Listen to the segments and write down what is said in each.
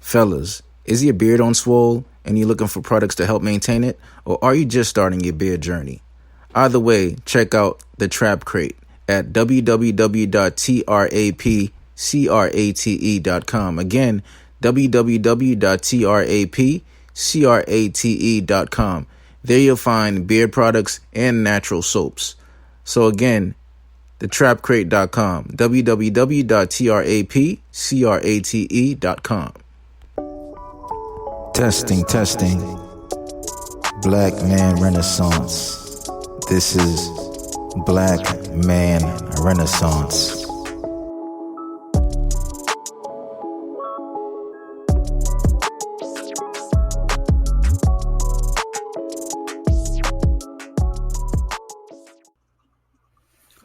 Fellas, is your beard on swole and you're looking for products to help maintain it? Or are you just starting your beard journey? Either way, check out the Trap Crate at www.trapcrate.com. Again, www.trapcrate.com. There you'll find beard products and natural soaps. So again, thetrapcrate.com, www.trapcrate.com. Testing. Black Man Renaissance. This is Black Man Renaissance.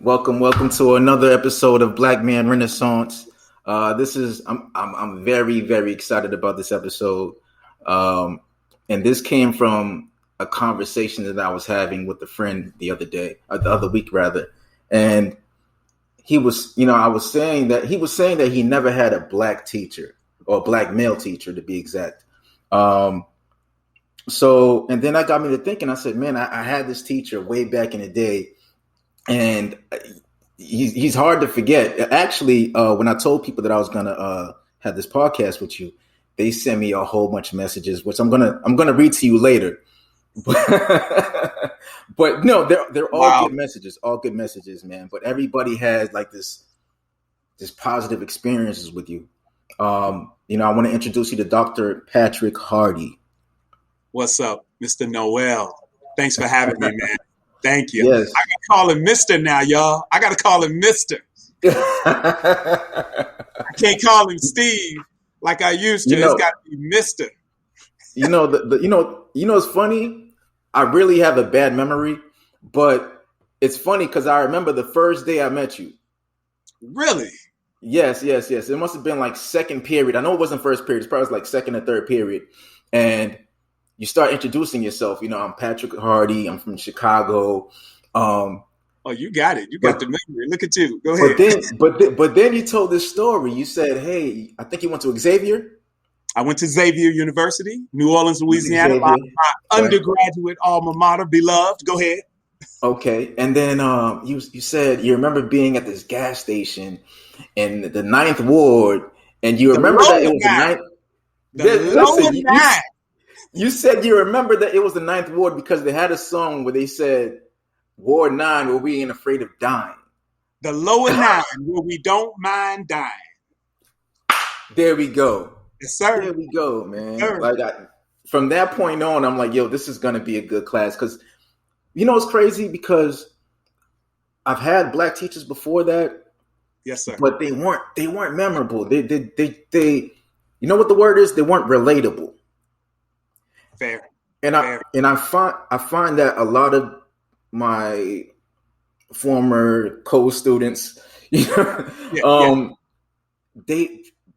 Welcome to another episode of Black Man Renaissance. I'm very, very excited about this episode. And this came from a conversation that I was having with a friend the other week rather. And he was saying that he never had a black teacher, or a black male teacher to be exact. And then that got me to thinking. I said, man, I had this teacher way back in the day, and he's hard to forget. Actually, when I told people that I was gonna have this podcast with you, they sent me a whole bunch of messages, which I'm gonna read to you later. But no, they're all good messages, man. But everybody has like this positive experiences with you. I want to introduce you to Dr. Patrick Hardy. What's up, Mr. Noel? Thanks for having me, man. Thank you. Yes. I can call him Mr. now, y'all. I got to call him Mr. I can't call him Steve like I used to. It's got to be Mr. It's funny. I really have a bad memory, but it's funny because I remember the first day I met you. Really? Yes. It must have been like second period. I know it wasn't first period. It's probably like second or third period. And you start introducing yourself. I'm Patrick Hardy. I'm from Chicago. Oh, you got it. You got the memory. Look at you. Go ahead. But then you told this story. You said, "Hey, I think you went to Xavier." I went to Xavier University, New Orleans, Louisiana. My undergraduate alma mater, beloved. Go ahead. Okay, and then you said you remember being at this gas station in the 9th Ward, and you remember that it was the 9th. You said you remember that it was the 9th Ward because they had a song where they said, "Ward 9, where we ain't afraid of dying." The lower 9, where we don't mind dying. There we go. Yes, sir. There we go, man. Sir. Like from that point on, I'm like, yo, this is gonna be a good class. Because it's crazy because I've had black teachers before that. Yes, sir. But they weren't memorable. They you know what the word is? They weren't relatable. Fair. And I find that a lot of my former co-students,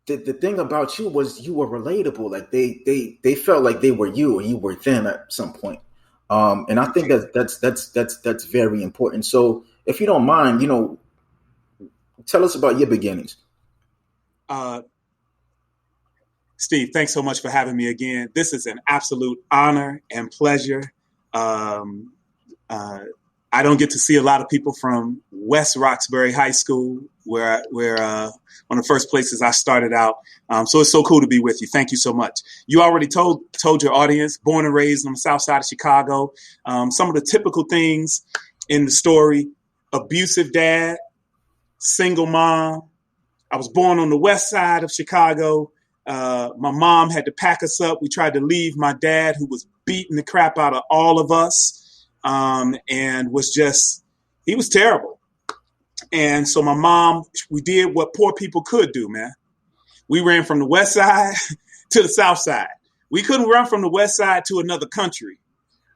the thing about you was you were relatable. Like they felt like they were you and you were them at some point. And I think that's very important. So if you don't mind, tell us about your beginnings. Steve, thanks so much for having me again. This is an absolute honor and pleasure. I don't get to see a lot of people from West Roxbury High School, where one of the first places I started out. So it's so cool to be with you. Thank you so much. You already told your audience, born and raised on the south side of Chicago. Some of the typical things in the story: abusive dad, single mom. I was born on the west side of Chicago. My mom had to pack us up. We tried to leave my dad, who was beating the crap out of all of us. And he was terrible. And so my mom, we did what poor people could do, man. We ran from the west side to the south side. We couldn't run from the west side to another country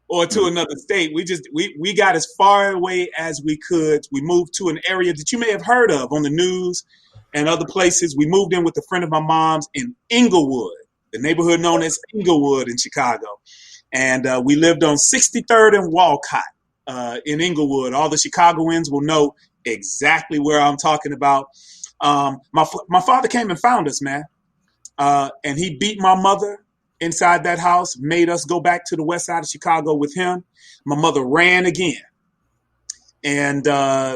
or to another state. We got as far away as we could. We moved to an area that you may have heard of on the news and other places. We moved in with a friend of my mom's in Inglewood, the neighborhood known as Inglewood in Chicago. And we lived on 63rd and Walcott in Inglewood. All the Chicagoans will know exactly where I'm talking about. My father came and found us, man. and he beat my mother inside that house, made us go back to the west side of Chicago with him. My mother ran again. And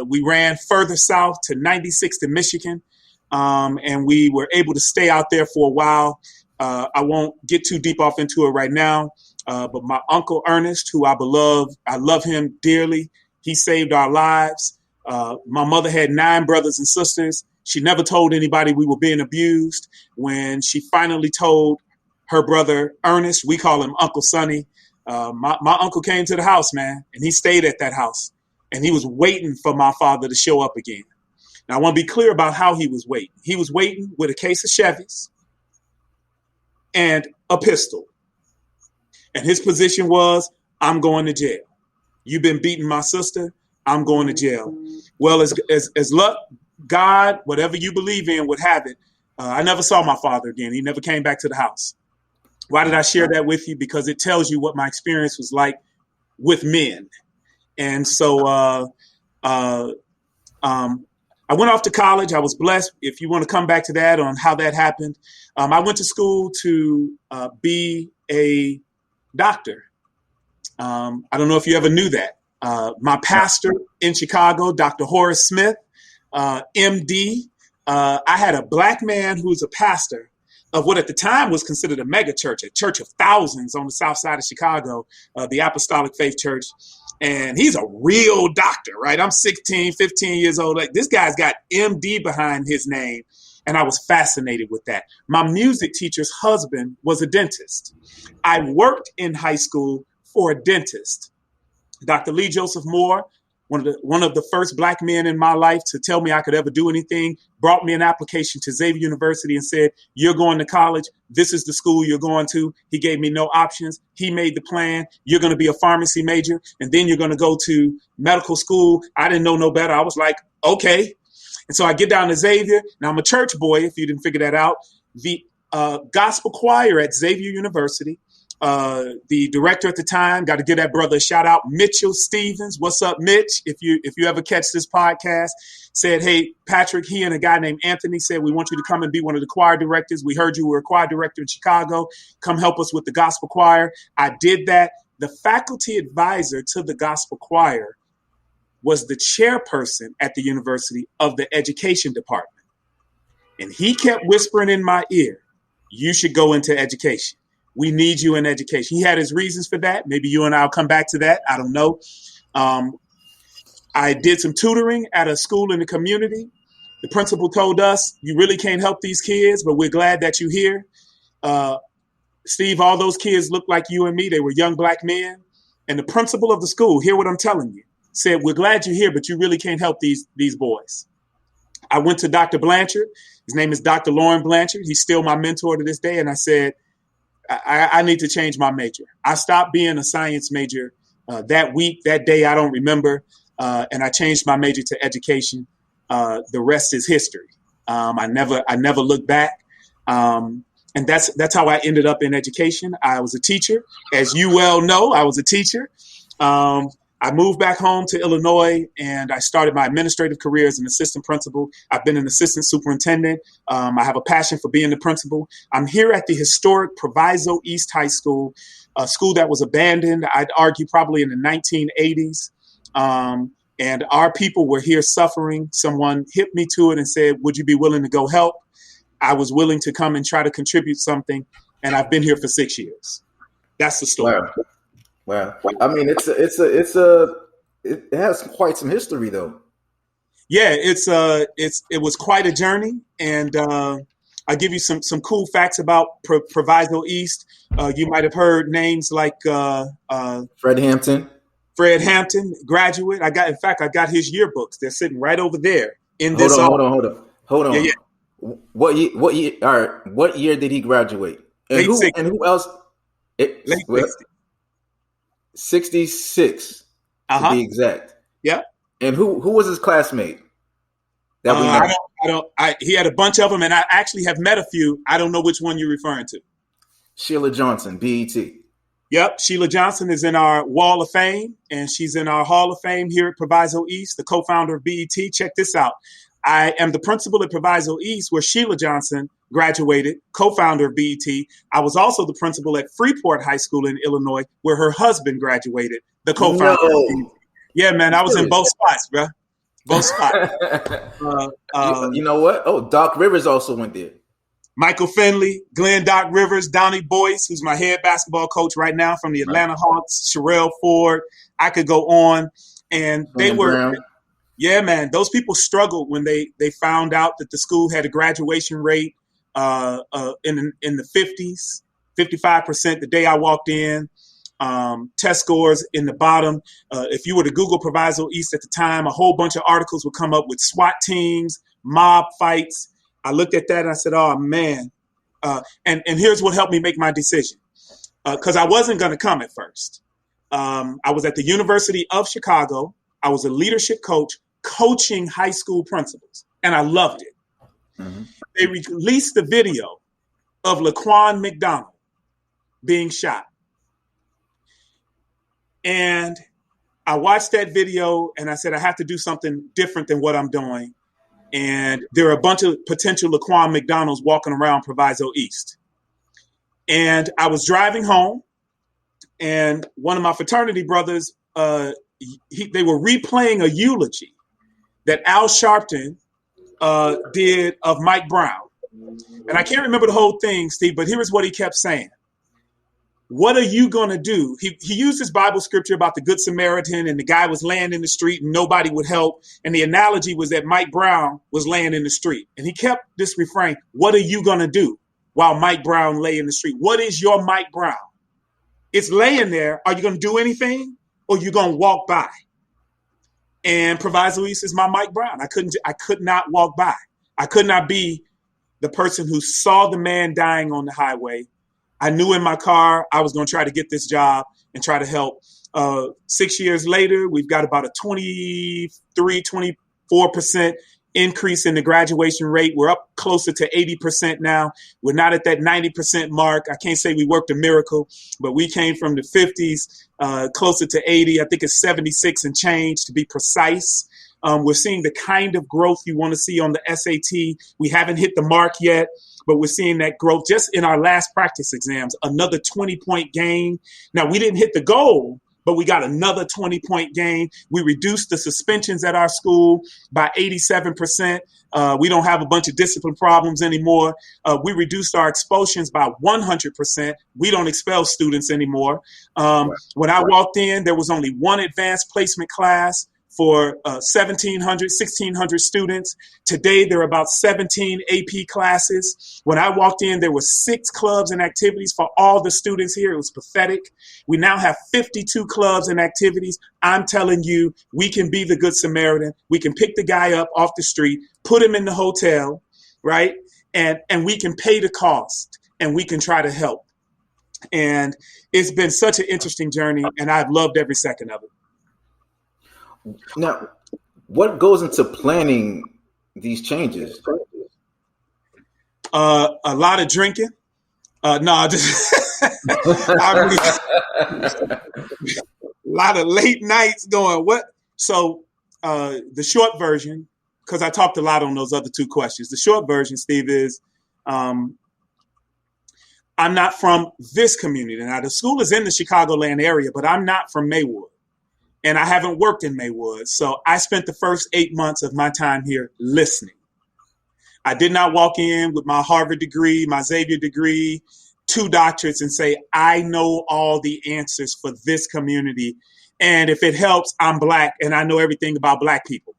we ran further south to 96th in Michigan. And we were able to stay out there for a while. I won't get too deep off into it right now. But my uncle Ernest, who I love him dearly. He saved our lives. My mother had 9 brothers and sisters. She never told anybody we were being abused. When she finally told her brother Ernest, we call him Uncle Sonny, my uncle came to the house, man, and he stayed at that house. And he was waiting for my father to show up again. Now, I want to be clear about how he was waiting. He was waiting with a case of Chevys and a pistol. And his position was, I'm going to jail. You've been beating my sister. I'm going to jail. Well, as luck, God, whatever you believe in, would have it. I never saw my father again. He never came back to the house. Why did I share that with you? Because it tells you what my experience was like with men. And so I went off to college. I was blessed. If you want to come back to that on how that happened, I went to school to be a doctor. I don't know if you ever knew that. My pastor in Chicago, Dr. Horace Smith, MD, I had a black man who was a pastor of what at the time was considered a mega church, a church of thousands on the south side of Chicago, the Apostolic Faith Church. And he's a real doctor, right? I'm 16, 15 years old. Like, this guy's got MD behind his name. And I was fascinated with that. My music teacher's husband was a dentist. I worked in high school for a dentist. Dr. Lee Joseph Moore, one of the first black men in my life to tell me I could ever do anything, brought me an application to Xavier University and said, you're going to college. This is the school you're going to. He gave me no options. He made the plan. You're going to be a pharmacy major, and then you're going to go to medical school. I didn't know no better. I was like, okay. And so I get down to Xavier. Now, I'm a church boy, if you didn't figure that out. The gospel choir at Xavier University, the director at the time, got to give that brother a shout out, Mitchell Stevens. What's up, Mitch? If you ever catch this podcast, said, hey, Patrick, he and a guy named Anthony said, we want you to come and be one of the choir directors. We heard you were a choir director in Chicago. Come help us with the gospel choir. I did that. The faculty advisor to the gospel choir was the chairperson at the university of the education department. And he kept whispering in my ear, you should go into education. We need you in education. He had his reasons for that. Maybe you and I will come back to that. I don't know. I did some tutoring at a school in the community. The principal told us, you really can't help these kids, but we're glad that you're here. Steve, all those kids look like you and me. They were young black men. And the principal of the school, hear what I'm telling you, said, we're glad you're here, but you really can't help these boys. I went to Dr. Blanchard. His name is Dr. Lauren Blanchard. He's still my mentor to this day. And I said, I need to change my major. I stopped being a science major that week, that day, I don't remember. And I changed my major to education. The rest is history. I never looked back. And that's how I ended up in education. I was a teacher. As you well know, I was a teacher. I moved back home to Illinois and I started my administrative career as an assistant principal. I've been an assistant superintendent. I have a passion for being the principal. I'm here at the historic Proviso East High School, a school that was abandoned, I'd argue probably in the 1980s. And our people were here suffering. Someone hit me to it and said, would you be willing to go help? I was willing to come and try to contribute something. And I've been here for 6 years. That's the story. Wow. I mean, it has quite some history, though. Yeah, it was quite a journey, and I'll give you some cool facts about Proviso East. You might have heard names like Fred Hampton. Fred Hampton, graduate. I got his yearbooks. They're sitting right over there in this. Hold on. Yeah. What year? All right. What year did he graduate? And who else? Late 60s. 66 to be exact. Yeah. And who was his classmate? That we know? I don't. He had a bunch of them, and I actually have met a few. I don't know which one you're referring to. Sheila Johnson, BET. Yep, Sheila Johnson is in our Wall of Fame, and she's in our Hall of Fame here at Proviso East, the co-founder of BET. Check this out. I am the principal at Proviso East, where Sheila Johnson graduated, co-founder of BET. I was also the principal at Freeport High School in Illinois, where her husband graduated, the co-founder of BET. Yeah, man, I was in both spots, bro. Both spots. You know what? Oh, Doc Rivers also went there. Michael Finley, Glenn Doc Rivers, Donnie Boyce, who's my head basketball coach right now from the Atlanta Hawks, Sherelle Ford. I could go on. And they were, Brown. Yeah, man, those people struggled when they found out that the school had a graduation rate in the 50s, 55% the day I walked in. Test scores in the bottom. If you were to Google Proviso East at the time, a whole bunch of articles would come up with SWAT teams, mob fights. I looked at that and I said, oh, man. And here's what helped me make my decision. Because I wasn't going to come at first. I was at the University of Chicago. I was a leadership coach coaching high school principals, and I loved it. Mm-hmm. They released the video of Laquan McDonald being shot. And I watched that video and I said, I have to do something different than what I'm doing. And there are a bunch of potential Laquan McDonalds walking around Proviso East. And I was driving home, and one of my fraternity brothers, they were replaying a eulogy that Al Sharpton did of Mike Brown. And I can't remember the whole thing, Steve, but here's what he kept saying. What are you going to do? He used his Bible scripture about the Good Samaritan, and the guy was laying in the street and nobody would help. And the analogy was that Mike Brown was laying in the street. And he kept this refrain, what are you going to do while Mike Brown lay in the street? What is your Mike Brown? It's laying there. Are you going to do anything, or are you going to walk by? And Proviso East is my Mike Brown. I could not walk by. I could not be the person who saw the man dying on the highway. I knew in my car I was going to try to get this job and try to help. 6 years later, we've got about a 24% increase in the graduation rate. We're up closer to 80% now. We're not at that 90% mark. I can't say we worked a miracle, but we came from the 50s closer to 80. I think it's 76 and change to be precise. We're seeing the kind of growth you want to see on the SAT. We haven't hit the mark yet, but we're seeing that growth just in our last practice exams, another 20-point gain. Now, we didn't hit the goal, but we got another 20-point gain. We reduced the suspensions at our school by 87%. We don't have a bunch of discipline problems anymore. We reduced our expulsions by 100%. We don't expel students anymore. When I walked in, there was only one advanced placement class for 1,600 students. Today, there are about 17 AP classes. When I walked in, there were 6 clubs and activities for all the students here. It was pathetic. We now have 52 clubs and activities. I'm telling you, we can be the Good Samaritan. We can pick the guy up off the street, put him in the hotel, right? And we can pay the cost, and we can try to help. And it's been such an interesting journey, and I've loved every second of it. Now, what goes into planning these changes? A lot of drinking. A lot of late nights going, what? So the short version, because I talked a lot on those other 2 questions. The short version, Steve, is I'm not from this community. Now, the school is in the Chicagoland area, but I'm not from Maywood. And I haven't worked in Maywood. So I spent the first 8 months of my time here listening. I did not walk in with my Harvard degree, my Xavier degree, 2 doctorates and say, I know all the answers for this community. And if it helps, I'm Black and I know everything about Black people,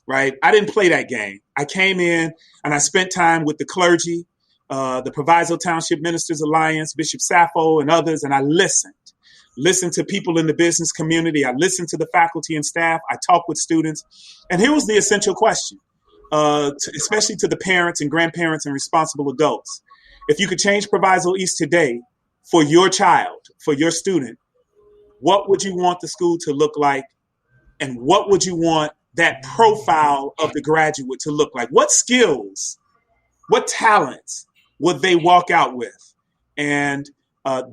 right? I didn't play that game. I came in and I spent time with the clergy, the Proviso Township Ministers Alliance, Bishop Sappho and others, and I listened to people in the business community. I listened to the faculty and staff. I talked with students. And here was the essential question, especially to the parents and grandparents and responsible adults. If you could change Proviso East today for your child, for your student, what would you want the school to look like? And what would you want that profile of the graduate to look like? What skills, what talents would they walk out with? And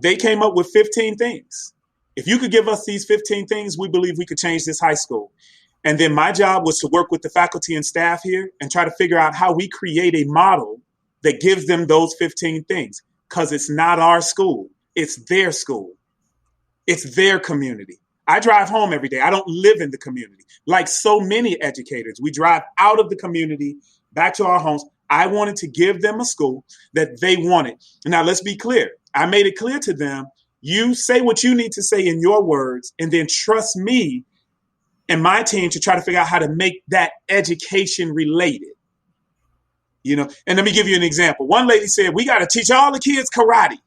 they came up with 15 things. If you could give us these 15 things, we believe we could change this high school. And then my job was to work with the faculty and staff here and try to figure out how we create a model that gives them those 15 things, because it's not our school. It's their school. It's their community. I drive home every day. I don't live in the community. Like so many educators, we drive out of the community back to our homes. I wanted to give them a school that they wanted. Now, let's be clear. I made it clear to them, you say what you need to say in your words, and then trust me and my team to try to figure out how to make that education related. You know, and let me give you an example. One lady said, we got to teach all the kids karate.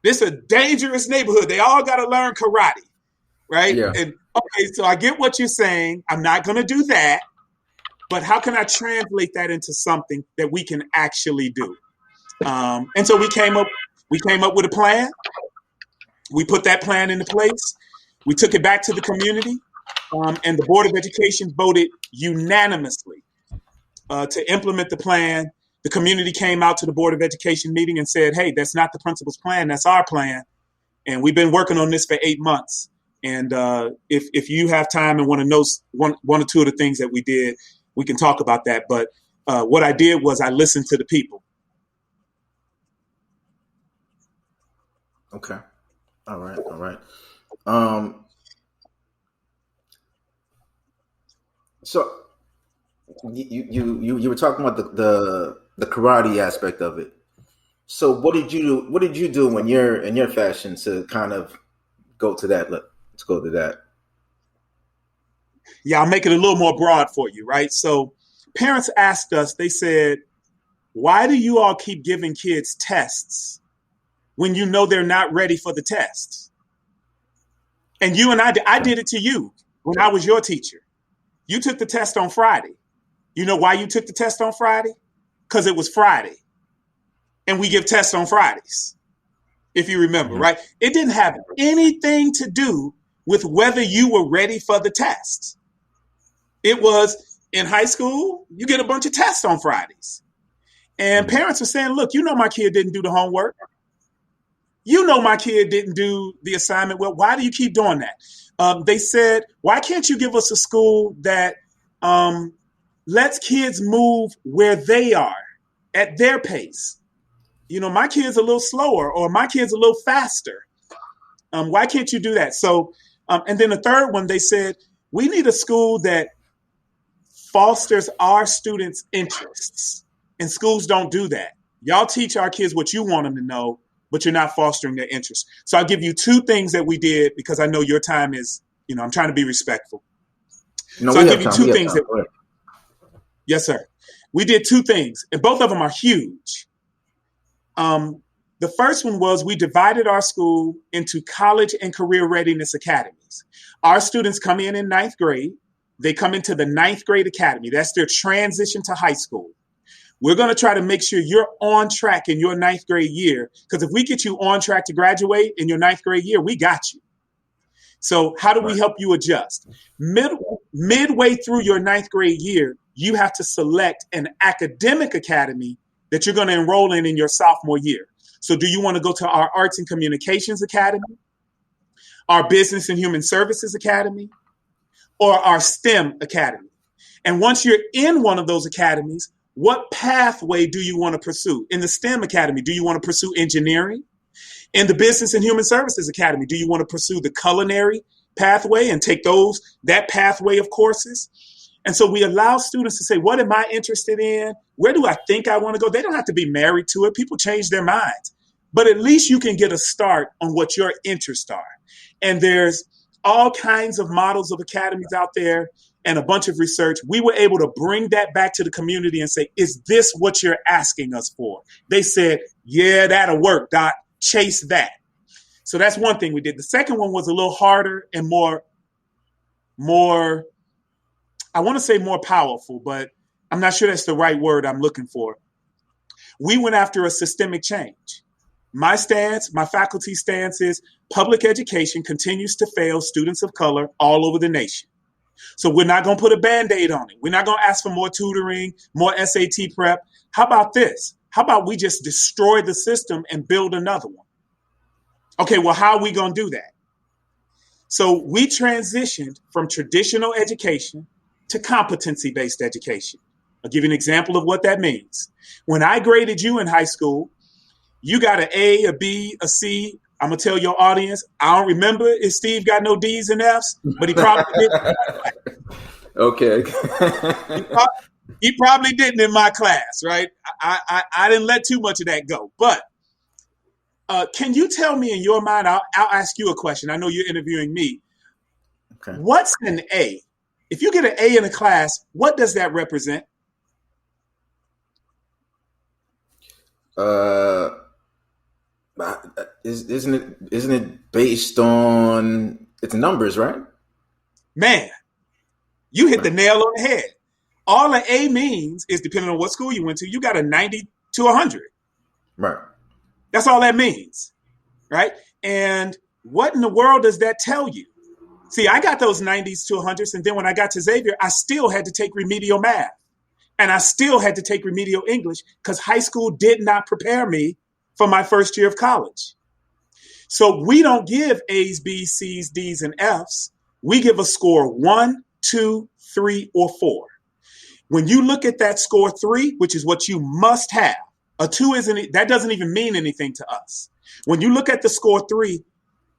This is a dangerous neighborhood. They all got to learn karate, right? Yeah. And okay, so I get what you're saying. I'm not going to do that. But how can I translate that into something that we can actually do? And so we came up with a plan. We put that plan into place. We took it back to the community. And the Board of Education voted unanimously to implement the plan. The community came out to the Board of Education meeting and said, hey, that's not the principal's plan. That's our plan. And we've been working on this for 8 months. And if you have time and want to know one or two of the things that we did, we can talk about that. But what I did was I listened to the people. Okay. All right. So you were talking about the karate aspect of it. So what did you do in your fashion to kind of go to that? Let's go to that. Yeah, I'll make it a little more broad for you, right? So parents asked us, they said, why do you all keep giving kids tests when you know they're not ready for the tests? And you and I did it to you when I was your teacher. You took the test on Friday. You know why you took the test on Friday? Because it was Friday. And we give tests on Fridays, if you remember, right? It didn't have anything to do with whether you were ready for the tests. It was in high school, you get a bunch of tests on Fridays. And parents are saying, look, you know my kid didn't do the homework. You know my kid didn't do the assignment well. Why do you keep doing that? They said, why can't you give us a school that lets kids move where they are at their pace? You know, my kid's a little slower or my kid's a little faster. Why can't you do that? So, and then the third one, they said, we need a school that fosters our students' interests. And schools don't do that. Y'all teach our kids what you want them to know, but you're not fostering their interests. So I'll give you two things that we did because I know your time is, you know, I'm trying to be respectful. No, so I'll give you two things. Yes, sir. We did two things, and both of them are huge. The first one was we divided our school into college and career readiness academies. Our students come in ninth grade. They come into the ninth grade academy. That's their transition to high school. We're going to try to make sure you're on track in your ninth grade year, because if we get you on track to graduate in your ninth grade year, we got you. So how do we help you adjust? Midway through your ninth grade year, you have to select an academic academy that you're going to enroll in your sophomore year. So do you want to go to our Arts and Communications Academy, our Business and Human Services Academy, or our STEM Academy? And once you're in one of those academies, what pathway do you want to pursue? In the STEM Academy, do you want to pursue engineering? In the Business and Human Services Academy, do you want to pursue the culinary pathway and take that pathway of courses? And so we allow students to say, what am I interested in? Where do I think I want to go? They don't have to be married to it. People change their minds. But at least you can get a start on what your interests are. And there's all kinds of models of academies out there and a bunch of research. We were able to bring that back to the community and say, is this what you're asking us for? They said, yeah, that'll work, Doc. Chase that. So that's one thing we did. The second one was a little harder and more, I want to say more powerful, but I'm not sure that's the right word I'm looking for. We went after a systemic change. My stance, my faculty stance is public education continues to fail students of color all over the nation. So we're not going to put a Band-Aid on it. We're not going to ask for more tutoring, more SAT prep. How about this? How about we just destroy the system and build another one? Okay, well, how are we going to do that? So we transitioned from traditional education to competency-based education. I'll give you an example of what that means. When I graded you in high school, you got an A, a B, a C. I'm going to tell your audience, I don't remember if Steve got no D's and F's, but he probably did. Okay. He probably didn't in my class, right? I didn't let too much of that go. But can you tell me in your mind, I'll ask you a question. I know you're interviewing me. Okay. What's an A? If you get an A in a class, what does that represent? Isn't it based on its numbers, right? Man, you hit the nail on the head. All an A means is, depending on what school you went to, you got a 90 to 100. Right. That's all that means, right? And what in the world does that tell you? See, I got those 90s to 100s, and then when I got to Xavier, I still had to take remedial math, and I still had to take remedial English because high school did not prepare me for my first year of college. So we don't give A's, B's, C's, D's, and F's. We give a score 1, 2, 3, or 4. When you look at that score 3, which is what you must have, a 2 that doesn't even mean anything to us. When you look at the score 3,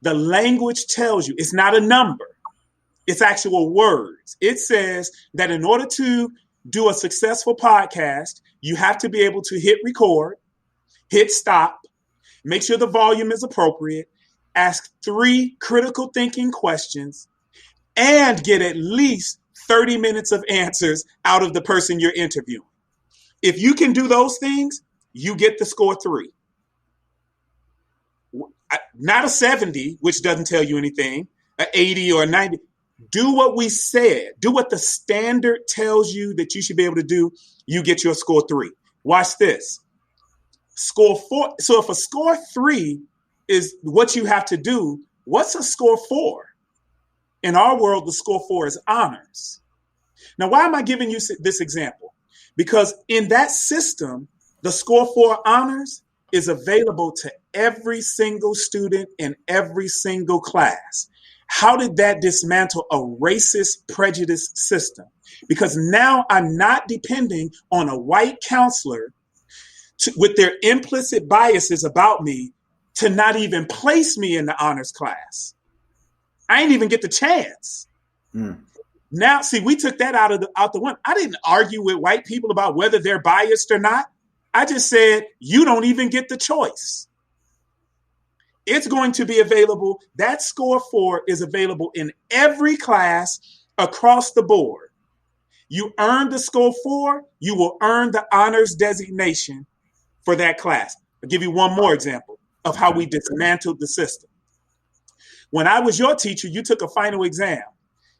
the language tells you it's not a number. It's actual words. It says that in order to do a successful podcast, you have to be able to hit record, hit stop, make sure the volume is appropriate, ask 3 critical thinking questions, and get at least 30 minutes of answers out of the person you're interviewing. If you can do those things, you get the score 3. Not a 70, which doesn't tell you anything, an 80 or a 90. Do what we said. Do what the standard tells you that you should be able to do. You get your score 3. Watch this. Score 4. So if a score 3 is what you have to do, what's a score 4? In our world, the score 4 is honors. Now, why am I giving you this example? Because in that system, the score 4 honors is available to every single student in every single class. How did that dismantle a racist prejudice system? Because now I'm not depending on a white counselor with their implicit biases about me to not even place me in the honors class. I ain't even get the chance. Now, see, we took that out the one. I didn't argue with white people about whether they're biased or not. I just said, you don't even get the choice. It's going to be available. That score 4 is available in every class across the board. You earn the score 4, you will earn the honors designation for that class. I'll give you one more example of how we dismantled the system. When I was your teacher, you took a final exam.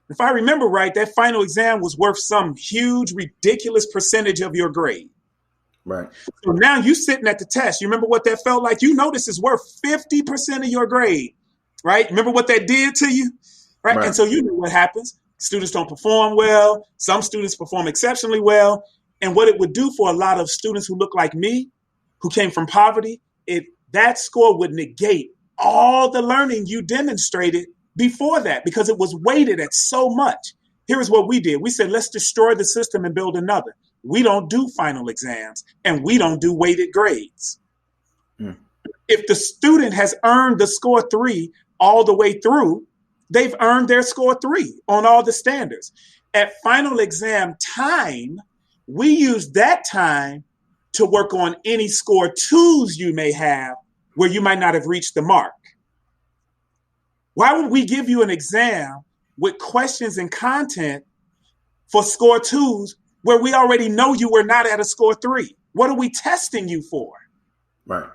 If I remember right, that final exam was worth some huge, ridiculous percentage of your grade. Right. So now you sitting at the test. You remember what that felt like? You know this is worth 50% of your grade, right? Remember what that did to you? Right. And so you know what happens. Students don't perform well. Some students perform exceptionally well. And what it would do for a lot of students who look like me, who came from poverty, that score would negate all the learning you demonstrated before that because it was weighted at so much. Here's what we did. We said, let's destroy the system and build another. We don't do final exams and we don't do weighted grades. If the student has earned the score 3 all the way through, they've earned their score 3 on all the standards. At final exam time, we use that time to work on any score 2s you may have where you might not have reached the mark. Why would we give you an exam with questions and content for score 2s where we already know you were not at a score 3? What are we testing you for? Right.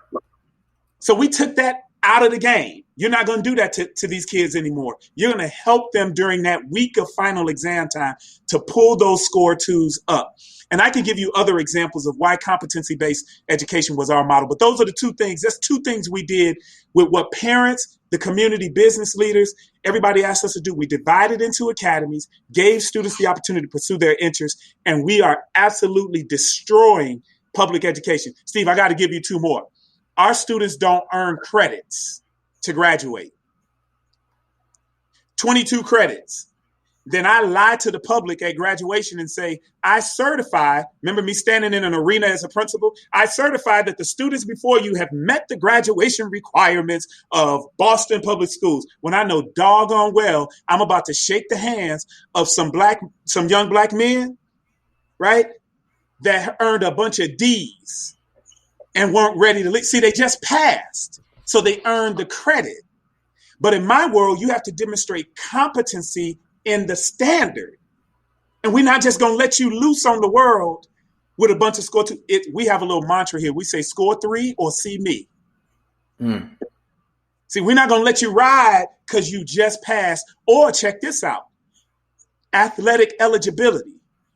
So we took that out of the game. You're not going to do that to these kids anymore. You're going to help them during that week of final exam time to pull those score 2s up. And I can give you other examples of why competency-based education was our model. But those are the 2 things. That's 2 things we did with what parents, the community business leaders, everybody asked us to do. We divided into academies, gave students the opportunity to pursue their interests, and we are absolutely destroying public education. Steve, I got to give you 2 more. Our students don't earn credits to graduate. 22 credits. then I lie to the public at graduation and say, I certify, remember me standing in an arena as a principal, I certify that the students before you have met the graduation requirements of Boston Public Schools, when I know doggone well I'm about to shake the hands of some young black men, right, that earned a bunch of D's and weren't ready to leave. See, they just passed, so they earned the credit. But in my world, you have to demonstrate competency in the standard. And we're not just going to let you loose on the world with a bunch of score two. We have a little mantra here. We say score 3 or see me. Mm. See, we're not going to let you ride because you just passed. Or check this out. Athletic eligibility.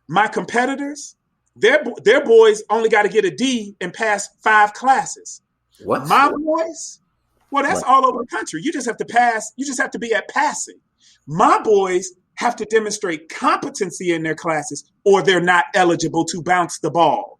My competitors, their boys only got to get a D and pass 5 classes. What? My boys, well, that's all over the country. You just have to pass. You just have to be at passing. My boys have to demonstrate competency in their classes or they're not eligible to bounce the ball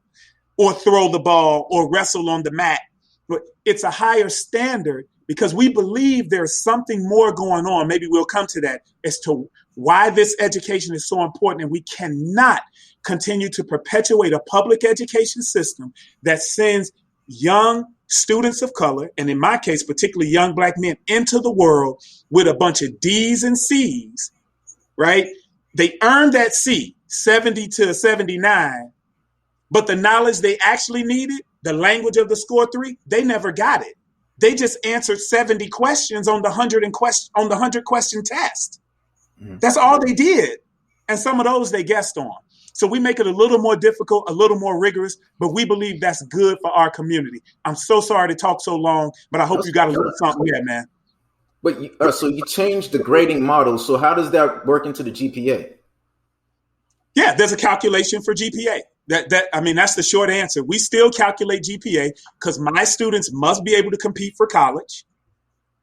or throw the ball or wrestle on the mat. But it's a higher standard because we believe there's something more going on. Maybe we'll come to that as to why this education is so important. And we cannot continue to perpetuate a public education system that sends young students of color, and in my case, particularly young black men, into the world with a bunch of D's and C's, right? They earned that C, 70 to 79, but the knowledge they actually needed, the language of the score 3, they never got it. They just answered 70 questions on the 100 question test. Mm-hmm. That's all they did. And some of those they guessed on. So we make it a little more difficult, a little more rigorous, but we believe that's good for our community. I'm so sorry to talk so long, but I hope you got a little something here, man. But so you changed the grading model. So how does that work into the GPA? Yeah, there's a calculation for GPA. That's the short answer. We still calculate GPA because my students must be able to compete for college,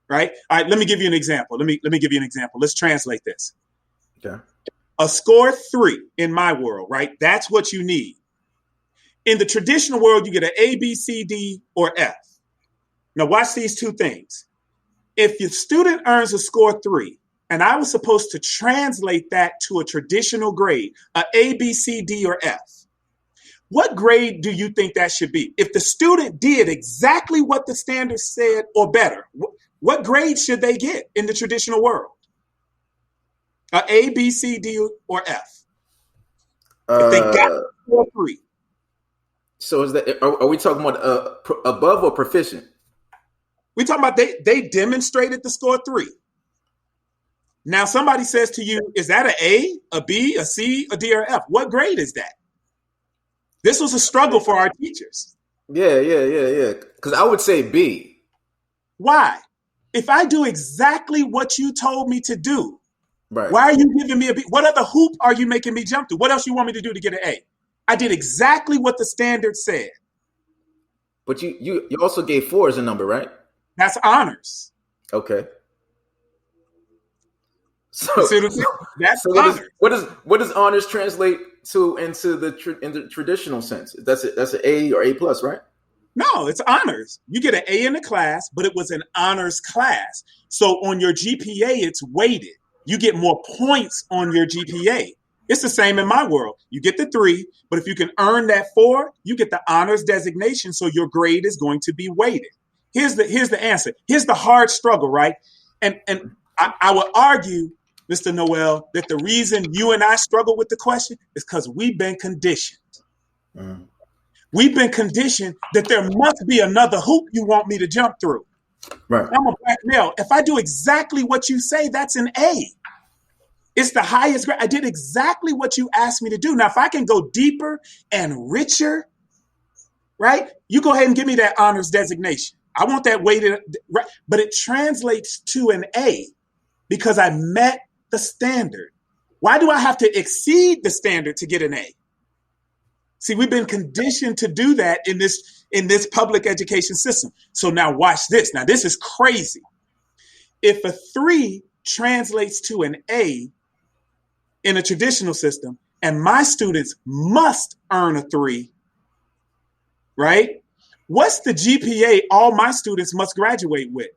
right? All right, let me give you an example. Let me give you an example. Let's translate this. Okay. A score 3 in my world, right? That's what you need. In the traditional world, you get an A, B, C, D, or F. Now watch these two things. If your student earns a score 3, and I was supposed to translate that to a traditional grade, A, B, C, D, or F, what grade do you think that should be? If the student did exactly what the standard said or better, what grade should they get in the traditional world? A, B, C, D, or F. If they got 4 3. So is that? Are we talking about above or proficient? We're talking about they demonstrated the score 3. Now somebody says to you, is that an A, B, a C, a D, or F? What grade is that? This was a struggle for our teachers. Yeah. Because I would say B. Why? If I do exactly what you told me to do, right. Why are you giving me a B? What other hoop are you making me jump through? What else you want me to do to get an A? I did exactly what the standard said. But you also gave 4 as a number, right? That's honors. Okay. So that's so honors. What does honors translate to into the traditional sense? That's an A or A plus, right? No, it's honors. You get an A in the class, but it was an honors class. So on your GPA, it's weighted. You get more points on your GPA. It's the same in my world. You get the 3, but if you can earn that 4, you get the honors designation. So your grade is going to be weighted. Here's the answer. Here's the hard struggle, right? And I would argue, Mr. Noel, that the reason you and I struggle with the question is because we've been conditioned. Mm. We've been conditioned that there must be another hoop you want me to jump through. Right. I'm a black male. If I do exactly what you say, that's an A. It's the highest grade. I did exactly what you asked me to do. Now, if I can go deeper and richer, right, you go ahead and give me that honors designation. I want that weighted, right? But it translates to an A because I met the standard. Why do I have to exceed the standard to get an A? See, we've been conditioned to do that in this public education system. So now watch this. Now this is crazy. If a 3 translates to an A in a traditional system, and my students must earn a 3, right? What's the GPA all my students must graduate with?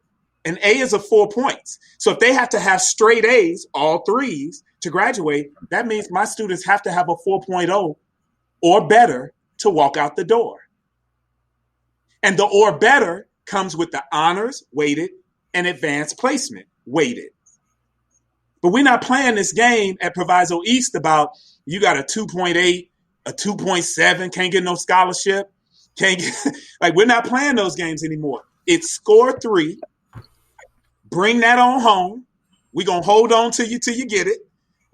An A is 4 points. So if they have to have straight A's, all 3s, to graduate, that means my students have to have a 4.0 or better to walk out the door. And the or better comes with the honors weighted and advanced placement weighted. But we're not playing this game at Proviso East about you got a 2.8, a 2.7, can't get no scholarship, can't get like we're not playing those games anymore. It's score 3, bring that on home. We're gonna hold on to you till you get it,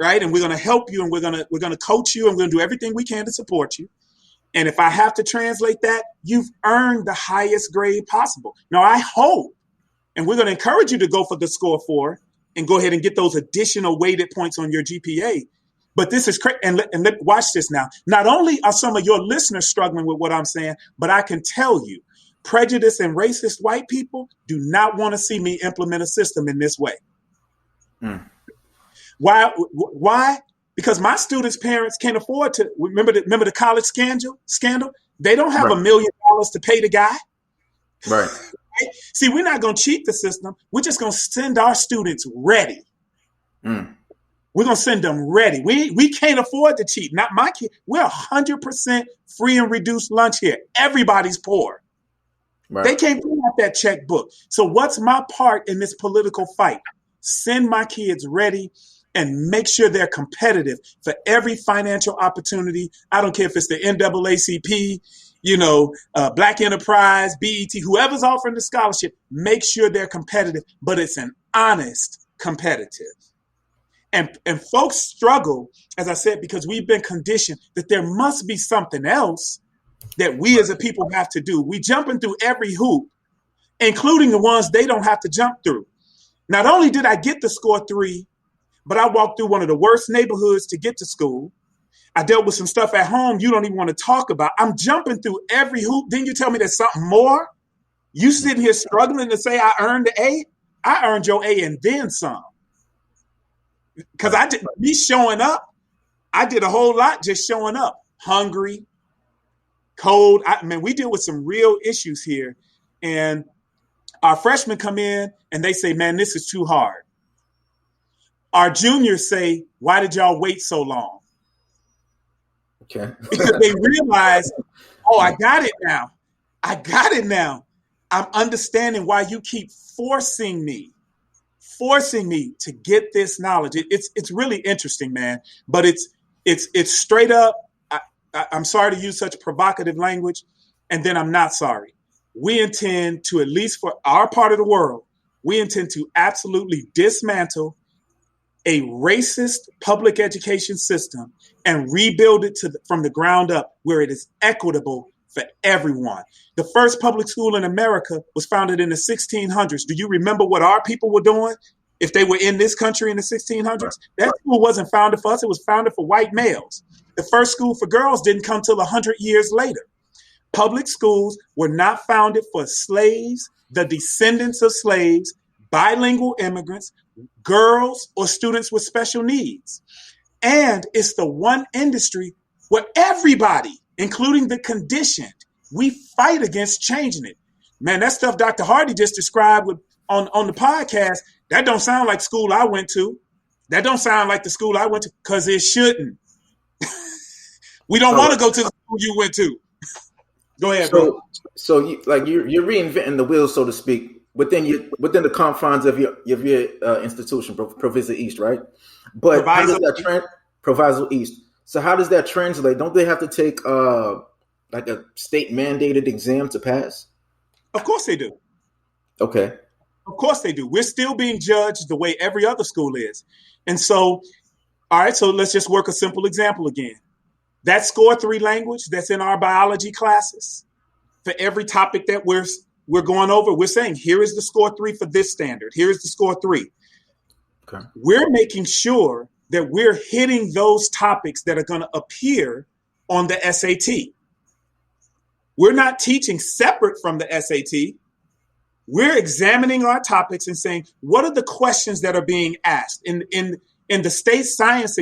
right? And we're gonna help you, and we're gonna coach you, and we're gonna do everything we can to support you. And if I have to translate that, you've earned the highest grade possible. Now, I hope, and we're going to encourage you to go for the score 4 and go ahead and get those additional weighted points on your GPA. But this is crazy. And watch this now. Not only are some of your listeners struggling with what I'm saying, but I can tell you, prejudiced and racist white people do not want to see me implement a system in this way. Why? Because my students' parents can't afford to remember the college scandal. They don't have $1 million to pay the guy. Right. See, we're not going to cheat the system. We're just going to send our students ready. We're going to send them ready. We can't afford to cheat. Not my kid. We're 100% free and reduced lunch here. Everybody's poor. Right. They can't pull out that checkbook. So what's my part in this political fight? Send my kids ready and make sure they're competitive for every financial opportunity. I don't care if it's the NAACP, Black Enterprise, BET, whoever's offering the scholarship, make sure they're competitive, but it's an honest competitive. And folks struggle, as I said, because we've been conditioned that there must be something else that we as a people have to do. We jumping through every hoop, including the ones they don't have to jump through. Not only did I get the score 3, but I walked through one of the worst neighborhoods to get to school. I dealt with some stuff at home you don't even want to talk about. I'm jumping through every hoop. Then you tell me there's something more? You sitting here struggling to say I earned the A? I earned your A and then some. Because me showing up, I did a whole lot just showing up. Hungry, cold. We deal with some real issues here. And our freshmen come in and they say, man, this is too hard. Our juniors say, why did y'all wait so long? Okay. Because they realize, I got it now. I'm understanding why you keep forcing me to get this knowledge. It's really interesting, man. But it's straight up. I'm sorry to use such provocative language, and then I'm not sorry. We intend to, at least for our part of the world, we intend to absolutely dismantle a racist public education system and rebuild it from the ground up where it is equitable for everyone. The first public school in America was founded in the 1600s. Do you remember what our people were doing if they were in this country in the 1600s? That school wasn't founded for us. It was founded for white males. The first school for girls didn't come till 100 years later. Public schools were not founded for slaves, the descendants of slaves, bilingual immigrants, girls, or students with special needs. And it's the one industry where everybody, including the conditioned, we fight against changing it. Man, that stuff Dr. Hardy just described on the podcast, that don't sound like school I went to. That don't sound like the school I went to, because it shouldn't. We don't want to go to the school you went to. Go ahead, bro. So you're reinventing the wheel, so to speak, within the confines of your institution, Proviso East, right? But how does that Proviso East? So how does that translate? Don't they have to take like a state mandated exam to pass? Of course they do. Okay. Of course they do. We're still being judged the way every other school is. And so, all right, so let's just work a simple example again. That score 3 language that's in our biology classes, for every topic that we're going over, we're saying, here is the score 3 for this standard. Here is the score 3. Okay. We're making sure that we're hitting those topics that are going to appear on the SAT. We're not teaching separate from the SAT. We're examining our topics and saying, what are the questions that are being asked? In In the state science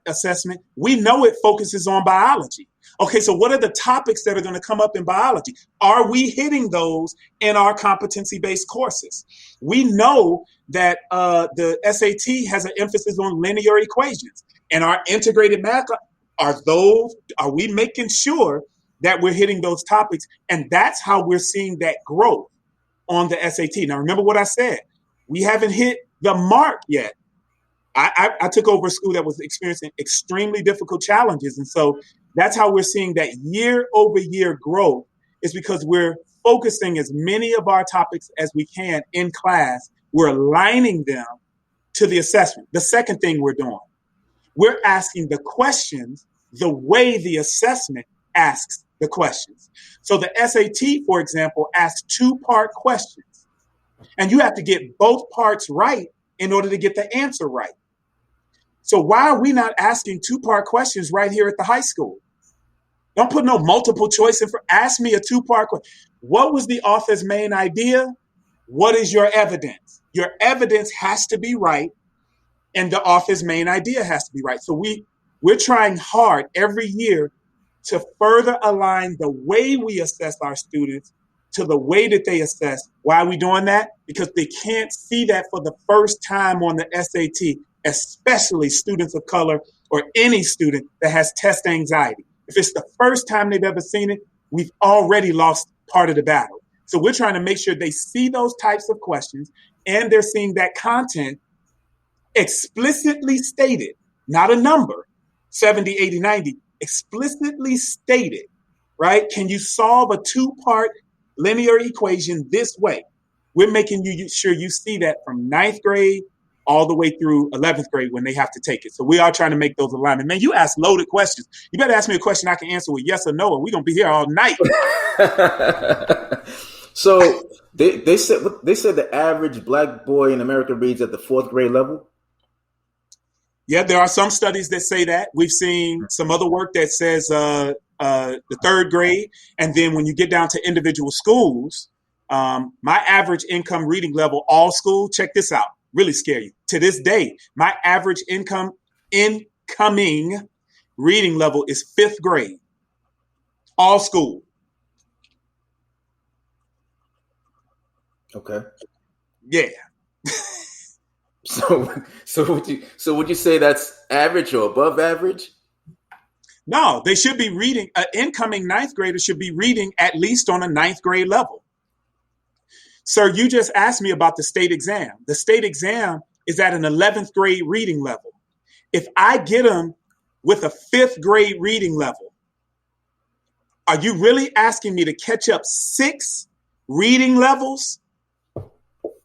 assessment, we know it focuses on biology. Okay, so what are the topics that are going to come up in biology? Are we hitting those in our competency-based courses? We know that the SAT has an emphasis on linear equations. And our integrated math, are we making sure that we're hitting those topics? And that's how we're seeing that growth on the SAT. Now, remember what I said. We haven't hit the mark yet. I took over a school that was experiencing extremely difficult challenges. And so that's how we're seeing that year over year growth, is because we're focusing as many of our topics as we can in class. We're aligning them to the assessment. The second thing we're doing, we're asking the questions the way the assessment asks the questions. So the SAT, for example, asks 2-part questions, and you have to get both parts right in order to get the answer right. So why are we not asking 2-part questions right here at the high school? Don't put no multiple choice in for. Ask me a 2-part question. What was the author's main idea? What is your evidence? Your evidence has to be right, and the author's main idea has to be right. So we're trying hard every year to further align the way we assess our students to the way that they assess. Why are we doing that? Because they can't see that for the first time on the SAT, especially students of color or any student that has test anxiety. If it's the first time they've ever seen it, we've already lost part of the battle. So we're trying to make sure they see those types of questions and they're seeing that content explicitly stated, not a number, 70, 80, 90, explicitly stated, right? Can you solve a 2-part linear equation this way? We're making sure you see that from 9th grade all the way through 11th grade when they have to take it. So we are trying to make those alignments. Man, you ask loaded questions. You better ask me a question I can answer with yes or no, or we're going to be here all night. So they said the average Black boy in America reads at the 4th grade level? Yeah, there are some studies that say that. We've seen some other work that says the 3rd grade. And then when you get down to individual schools, my average income reading level, all school, check this out, really scare you. To this day, my average incoming reading level is 5th grade, all school. Okay. Yeah. So would you say that's average or above average? No, they should be reading. An incoming 9th grader should be reading at least on a 9th grade level. Sir, you just asked me about the state exam. The state exam is at an 11th grade reading level. If I get them with a 5th grade reading level, are you really asking me to catch up 6 reading levels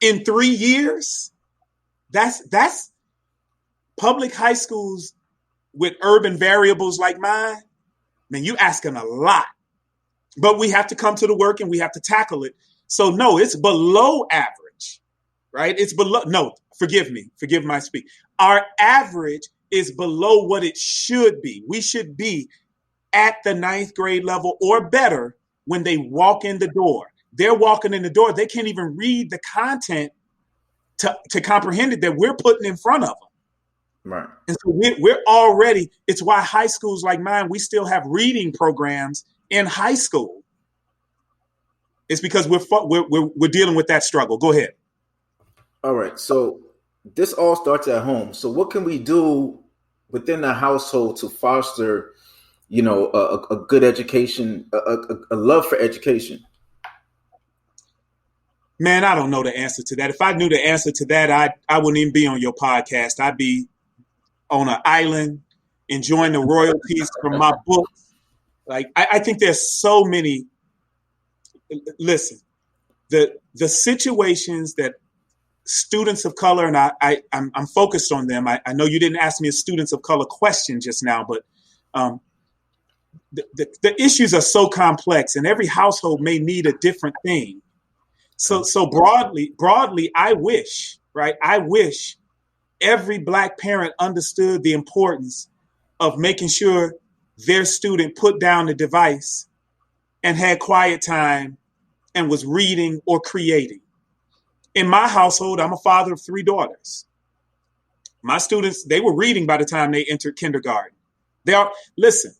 in 3 years? That's public high schools with urban variables like mine. Man, you asking a lot. But we have to come to the work and we have to tackle it. So no, it's below average, right? It's below. No, forgive me. Forgive my speak. Our average is below what it should be. We should be at the 9th grade level or better when they walk in the door. They're walking in the door. They can't even read the content to comprehend it that we're putting in front of them. Right. And so we're already, it's why high schools like mine, we still have reading programs in high school. It's because we're dealing with that struggle. Go ahead. All right. So this all starts at home. So what can we do within the household to foster, a good education, a love for education? Man, I don't know the answer to that. If I knew the answer to that, I wouldn't even be on your podcast. I'd be on an island enjoying the royalties from my books. Like, I think there's so many. Listen, the situations that students of color, and I'm focused on them. I know you didn't ask me a students of color question just now, but the issues are so complex, and every household may need a different thing. So broadly, I wish every Black parent understood the importance of making sure their student put down the device and had quiet time and was reading or creating. In my household, I'm a father of 3 daughters. My students, they were reading by the time they entered kindergarten. Listen,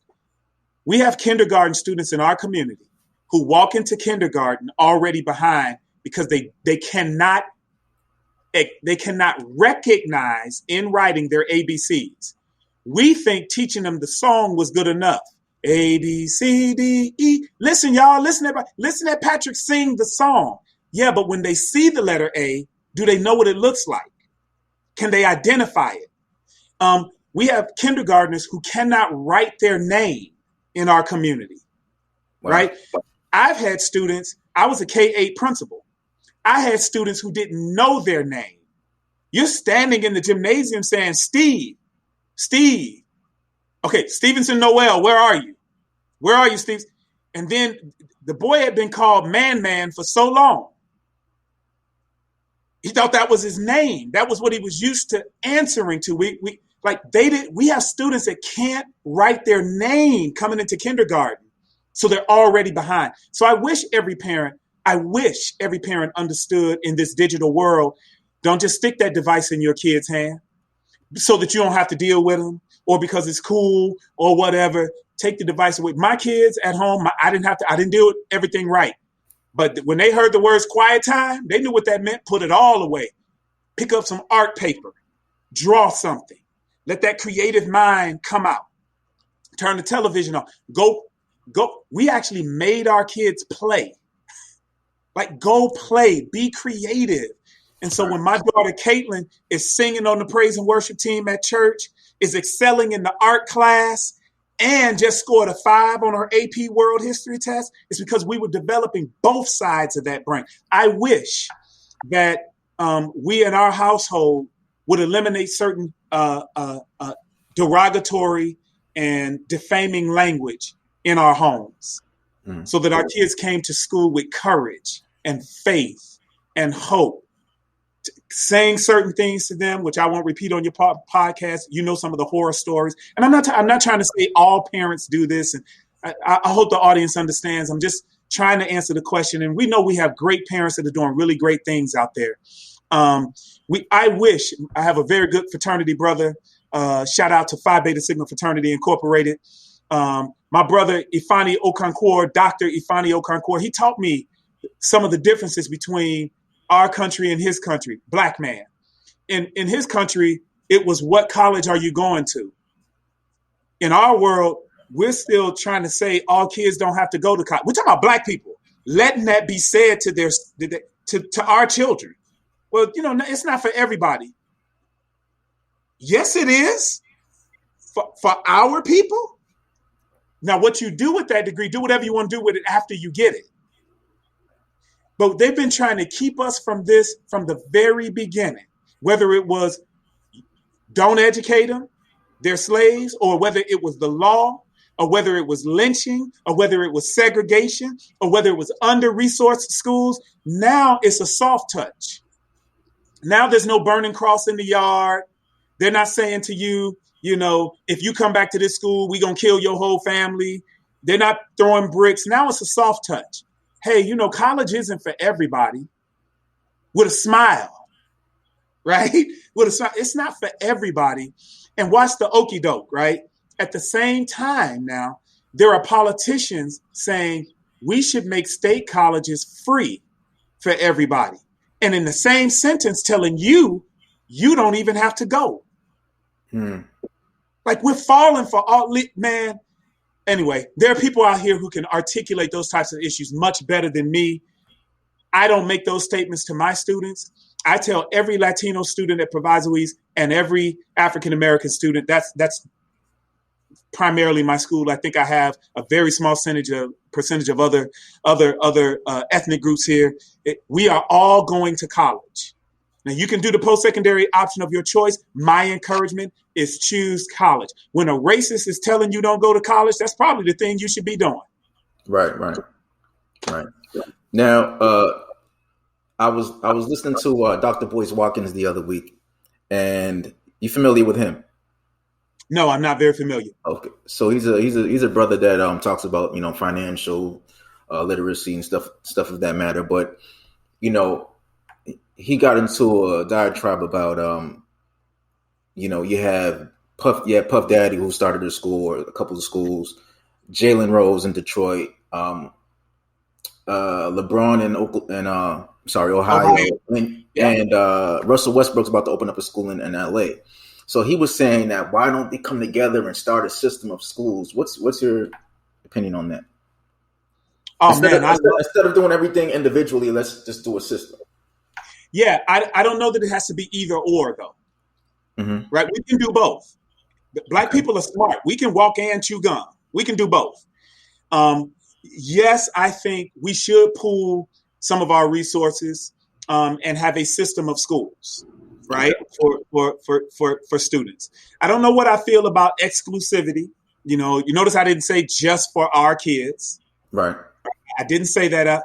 we have kindergarten students in our community who walk into kindergarten already behind because they cannot recognize in writing their ABCs. We think teaching them the song was good enough. A, B, C, D, E. Listen, y'all, listen at Patrick sing the song. Yeah, but when they see the letter A, do they know what it looks like? Can they identify it? We have kindergartners who cannot write their name in our community, wow. Right? I've had students, I was a K-8 principal. I had students who didn't know their name. You're standing in the gymnasium saying, Steve. Okay, Stevenson Noel, where are you? Where are you, Steve? And then the boy had been called Man for so long. He thought that was his name. That was what he was used to answering to. We have students that can't write their name coming into kindergarten. So they're already behind. So I wish every parent understood in this digital world, don't just stick that device in your kid's hand so that you don't have to deal with them or because it's cool or whatever. Take the device away. My kids at home, I didn't do everything right. But when they heard the words quiet time, they knew what that meant. Put it all away. Pick up some art paper. Draw something. Let that creative mind come out. Turn the television on. Go. We actually made our kids play. Like, go play. Be creative. And so when my daughter Caitlin is singing on the praise and worship team at church, is excelling in the art class, and just scored a 5 on her AP World History test, it's because we were developing both sides of that brain. I wish that we in our household would eliminate certain derogatory and defaming language in our homes so that our kids came to school with courage and faith and hope. Saying certain things to them, which I won't repeat on your podcast. You know some of the horror stories, and I'm not trying to say all parents do this, and I hope the audience understands. I'm just trying to answer the question, and we know we have great parents that are doing really great things out there. I wish I have a very good fraternity brother. Shout out to Phi Beta Sigma Fraternity Incorporated. My brother Ifeanyi Okonkwo, Dr. Ifeanyi Okonkwo, he taught me some of the differences between our country and his country. Black man. In his country, it was, what college are you going to? In our world, we're still trying to say all kids don't have to go to college. We're talking about Black people letting that be said to our children. Well, it's not for everybody. Yes, it is for our people. Now, what you do with that degree, do whatever you want to do with it after you get it. But they've been trying to keep us from this from the very beginning, whether it was don't educate them, they're slaves, or whether it was the law, or whether it was lynching, or whether it was segregation, or whether it was under-resourced schools. Now it's a soft touch. Now there's no burning cross in the yard. They're not saying to you, if you come back to this school, we're going to kill your whole family. They're not throwing bricks. Now it's a soft touch. Hey, college isn't for everybody. With a smile, right? With a smile. It's not for everybody. And watch the okie doke, right? At the same time now, there are politicians saying we should make state colleges free for everybody. And in the same sentence telling you don't even have to go. Like, we're falling for all, man. Anyway, there are people out here who can articulate those types of issues much better than me. I don't make those statements to my students. I tell every Latino student at Proviso East and every African-American student, that's primarily my school. I think I have a very small percentage of other ethnic groups here. We are all going to college. Now, you can do the post-secondary option of your choice. My encouragement is choose college. When a racist is telling you don't go to college, that's probably the thing you should be doing. Right. Now, I was listening to Dr. Boyce Watkins the other week, and you familiar with him? No, I'm not very familiar. Okay, so he's a brother that talks about financial literacy and stuff of that matter, but he got into a diatribe about you have Puff Daddy, who started a school or a couple of schools, Jalen Rose in Detroit, LeBron in Ohio, and Russell Westbrook's about to open up a school in LA. So he was saying that why don't they come together and start a system of schools? What's your opinion on that? Instead of doing everything individually, let's just do a system. Yeah, I don't know that it has to be either or though. Mm-hmm. Right? We can do both. Black people are smart. We can walk and chew gum. We can do both. Yes, I think we should pool some of our resources and have a system of schools, right, for students. I don't know what I feel about exclusivity. You notice I didn't say just for our kids. Right. I didn't say that.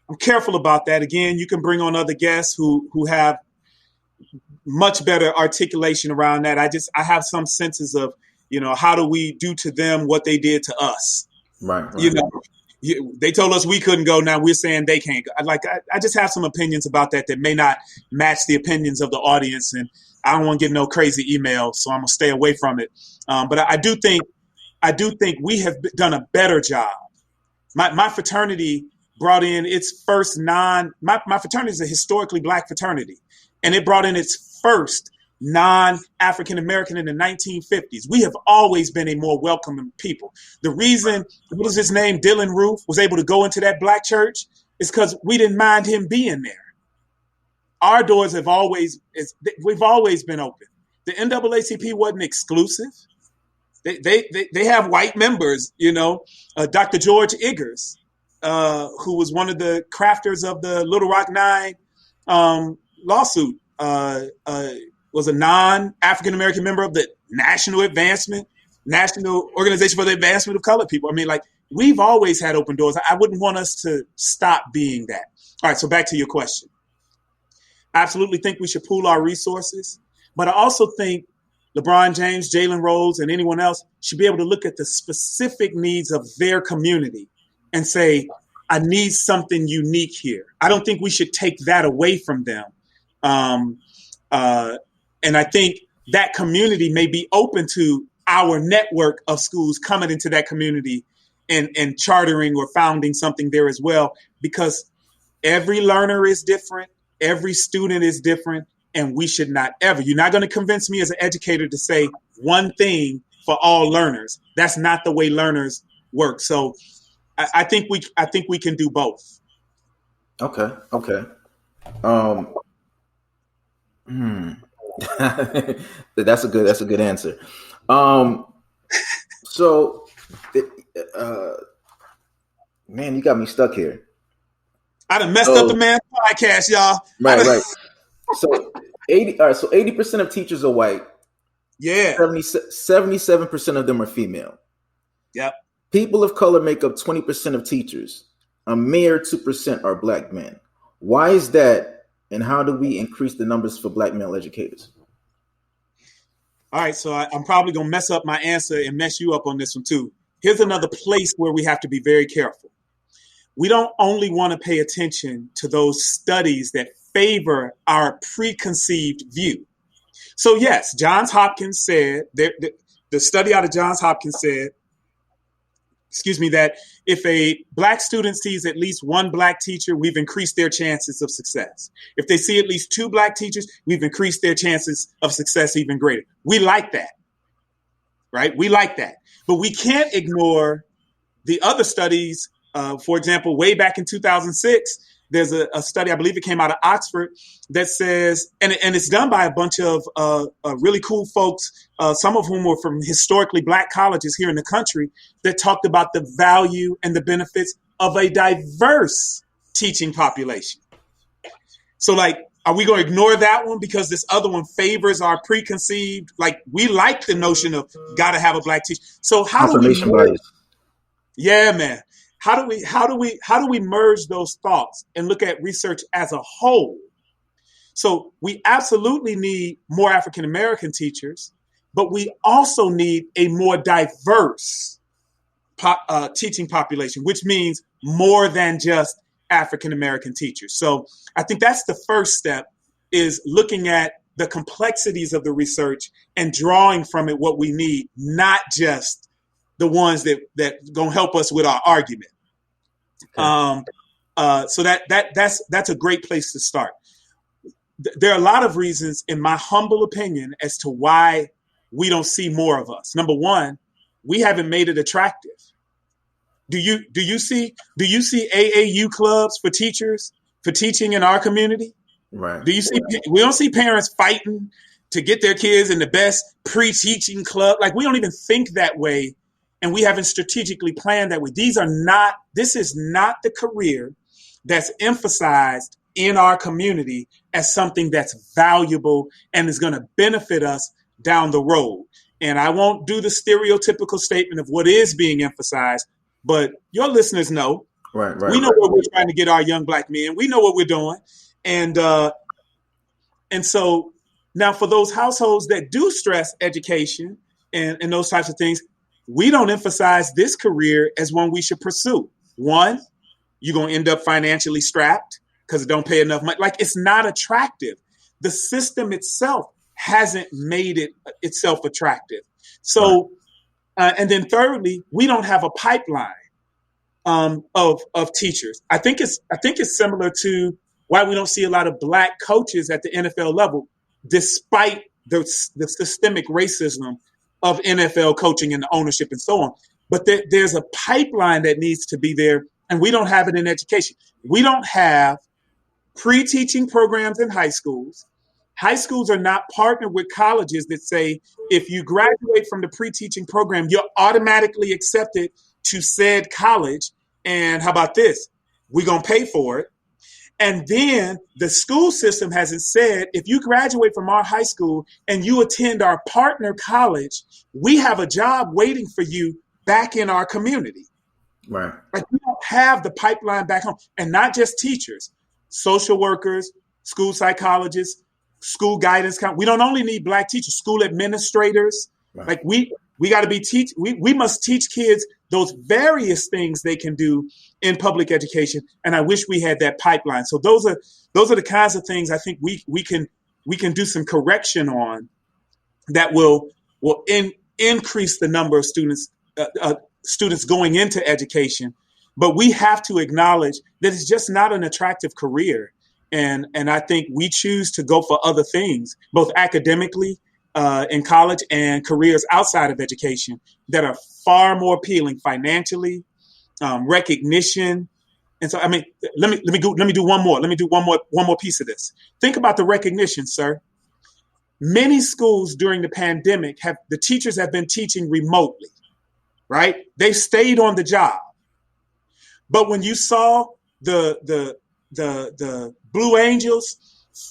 I'm careful about that. Again, you can bring on other guests who have much better articulation around that. I have some senses of, how do we do to them what they did to us? Right. They told us we couldn't go. Now we're saying they can't go. I just have some opinions about that may not match the opinions of the audience. And I don't want to get no crazy emails, so I'm going to stay away from it. But I do think we have done a better job. My fraternity brought in its first my fraternity is a historically Black fraternity, and it brought in its first non-African American in the 1950s. We have always been a more welcoming people. The reason, what is his name, Dylan Roof, was able to go into that Black church is because we didn't mind him being there. Our doors we've always been open. The NAACP wasn't exclusive. They have white members, Dr. George Iggers, who was one of the crafters of the Little Rock Nine lawsuit, was a non-African American member of the National Organization for the Advancement of Colored People. I mean, we've always had open doors. I wouldn't want us to stop being that. All right, so back to your question. I absolutely think we should pool our resources, but I also think LeBron James, Jalen Rose, and anyone else should be able to look at the specific needs of their community and say, I need something unique here. I don't think we should take that away from them. And I think that community may be open to our network of schools coming into that community and chartering or founding something there as well, because every learner is different. Every student is different. And we should not ever, you're not going to convince me as an educator to say one thing for all learners. That's not the way learners work. So I think we can do both. Okay. That's a good answer. So, man, you got me stuck here. I done messed up the man's podcast, y'all. Right. So 80% of teachers are white. Yeah. 77% of them are female. Yep. People of color make up 20% of teachers. A mere 2% are Black men. Why is that? And how do we increase the numbers for Black male educators? All right. So I'm probably going to mess up my answer and mess you up on this one too. Here's another place where we have to be very careful. We don't only want to pay attention to those studies that favor our preconceived view. So yes, Johns Hopkins said, the study out of Johns Hopkins said, that if a Black student sees at least one Black teacher, we've increased their chances of success. If they see at least two Black teachers, we've increased their chances of success even greater. We like that, right? We like that. But we can't ignore the other studies. For example, way back in 2006, there's a study, I believe it came out of Oxford, that says, and it's done by a bunch of really cool folks, some of whom were from historically Black colleges here in the country, that talked about the value and the benefits of a diverse teaching population. So are we going to ignore that one because this other one favors our preconceived, we like the notion of got to have a Black teacher. So how do we bias. Yeah, man. How do we merge those thoughts and look at research as a whole? So we absolutely need more African American teachers, but we also need a more diverse teaching population, which means more than just African American teachers. So I think that's the first step, is looking at the complexities of the research and drawing from it what we need, not just the ones that gonna help us with our argument. Okay. So that's a great place to start. There are a lot of reasons, in my humble opinion, as to why we don't see more of us. Number one, we haven't made it attractive. Do you see AAU clubs for teachers for teaching in our community? Right. Do you see? We don't see parents fighting to get their kids in the best pre-teaching club. Like, we don't even think that way, and we haven't strategically planned that way. This is not the career that's emphasized in our community as something that's valuable and is going to benefit us down the road. And I won't do the stereotypical statement of what is being emphasized, but your listeners know. Right. We know where we're trying to get our young Black men. We know what we're doing. And so now, for those households that do stress education and those types of things, we don't emphasize this career as one we should pursue. One, you're going to end up financially strapped because it don't pay enough money. Like, it's not attractive. The system itself hasn't made it itself attractive. So, and then thirdly, we don't have a pipeline of teachers. I think it's similar to why we don't see a lot of Black coaches at the NFL level, despite the systemic racism of NFL coaching and the ownership and so on. But there's a pipeline that needs to be there, and we don't have it in education. We don't have pre-teaching programs in high schools. High schools are not partnered with colleges that say, if you graduate from the pre-teaching program, you're automatically accepted to said college. And how about this? We're going to pay for it. And then the school system hasn't said, if you graduate from our high school and you attend our partner college, we have a job waiting for you back in our community. Right. Like, we don't have the pipeline back home. And not just teachers, social workers, school psychologists, school guidance. We don't only need Black teachers, school administrators. Right. Like, we got to we must teach kids those various things they can do in public education. And I wish we had that pipeline. So those are the kinds of things I think we can do some correction on that will increase the number of students going into education. But we have to acknowledge that it's just not an attractive career. And I think we choose to go for other things, both academically in college and careers outside of education that are far more appealing financially, recognition. And so, I mean, let me do one more. Let me do one more piece of this. Think about the recognition, sir. Many schools during the pandemic the teachers have been teaching remotely, right? They stayed on the job. But when you saw the Blue Angels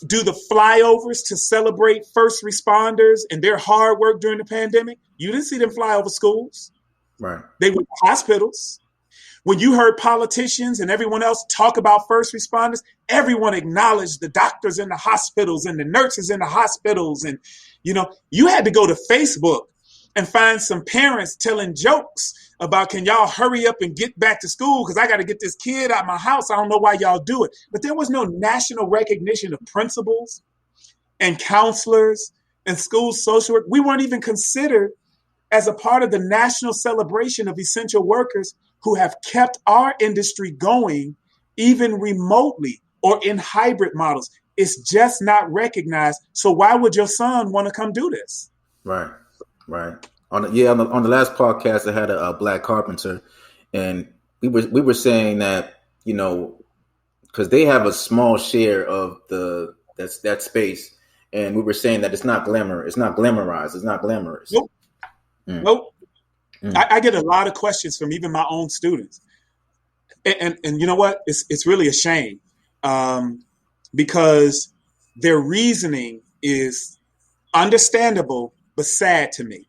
do the flyovers to celebrate first responders and their hard work during the pandemic, you didn't see them fly over schools. Right. They were hospitals. When you heard politicians and everyone else talk about first responders, everyone acknowledged the doctors in the hospitals and the nurses in the hospitals. And, you had to go to Facebook and find some parents telling jokes about, can y'all hurry up and get back to school? Because I got to get this kid out of my house. I don't know why y'all do it. But there was no national recognition of principals and counselors and school social work. We weren't even considered as a part of the national celebration of essential workers who have kept our industry going, even remotely or in hybrid models. It's just not recognized. So why would your son want to come do this? Right. On the last podcast, I had a Black carpenter, and we were saying that, because they have a small share of that space, and we were saying that it's not glamour, it's not glamorized, it's not glamorous. Nope. Nope. I get a lot of questions from even my own students, and you know what? It's really a shame, because their reasoning is understandable but sad to me.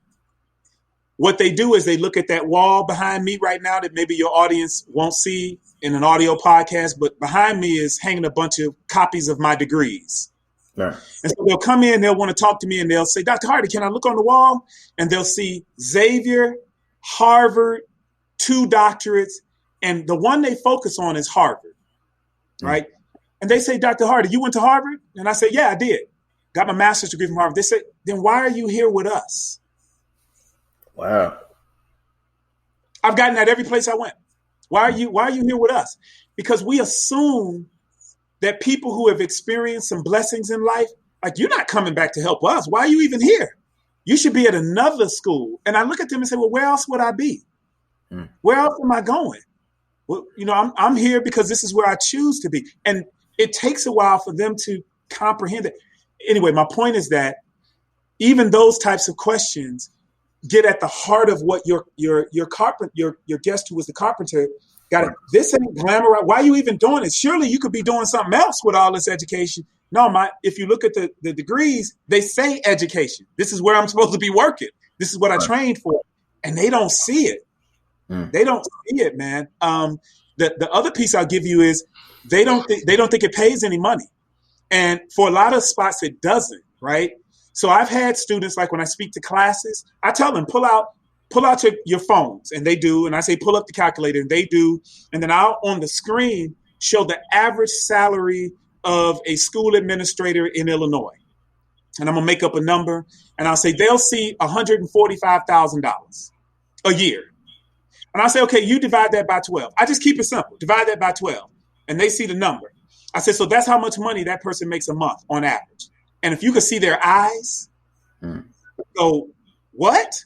What they do is they look at that wall behind me right now that maybe your audience won't see in an audio podcast, but behind me is hanging a bunch of copies of my degrees. Right. And so they'll come in, they'll want to talk to me, and they'll say, Dr. Hardy, can I look on the wall? And they'll see Xavier, Harvard, 2 doctorates, and the one they focus on is Harvard, right? And they say, Dr. Hardy, you went to Harvard? And I say, yeah, I did. got my master's degree from Harvard. They said, then why are you here with us? Wow. I've gotten that every place I went. Why are you here with us? Because we assume that people who have experienced some blessings in life, like, you're not coming back to help us. Why are you even here? You should be at another school. And I look at them and say, well, where else would I be? Where else am I going? Well, I'm here because this is where I choose to be. And it takes a while for them to comprehend it. Anyway, my point is that even those types of questions get at the heart of what your guest who was the carpenter got. Right. This ain't glamour. Why are you even doing it? Surely you could be doing something else with all this education. No, if you look at the degrees, they say education. This is where I'm supposed to be working. This is what I trained for. And they don't see it. They don't see it, man. The other piece I'll give you is they don't think it pays any money. And for a lot of spots, it doesn't, right? So I've had students, like when I speak to classes, I tell them, pull out your phones, and they do. And I say, pull up the calculator, and they do. And then I'll, on the screen, show the average salary of a school administrator in Illinois. And I'm going to make up a number, and I'll say they'll see $145,000 a year. And I'll say, okay, you divide that by 12. I just keep it simple. Divide that by 12. And they see the number. I said, so that's how much money that person makes a month on average. And if you could see their eyes, go, what?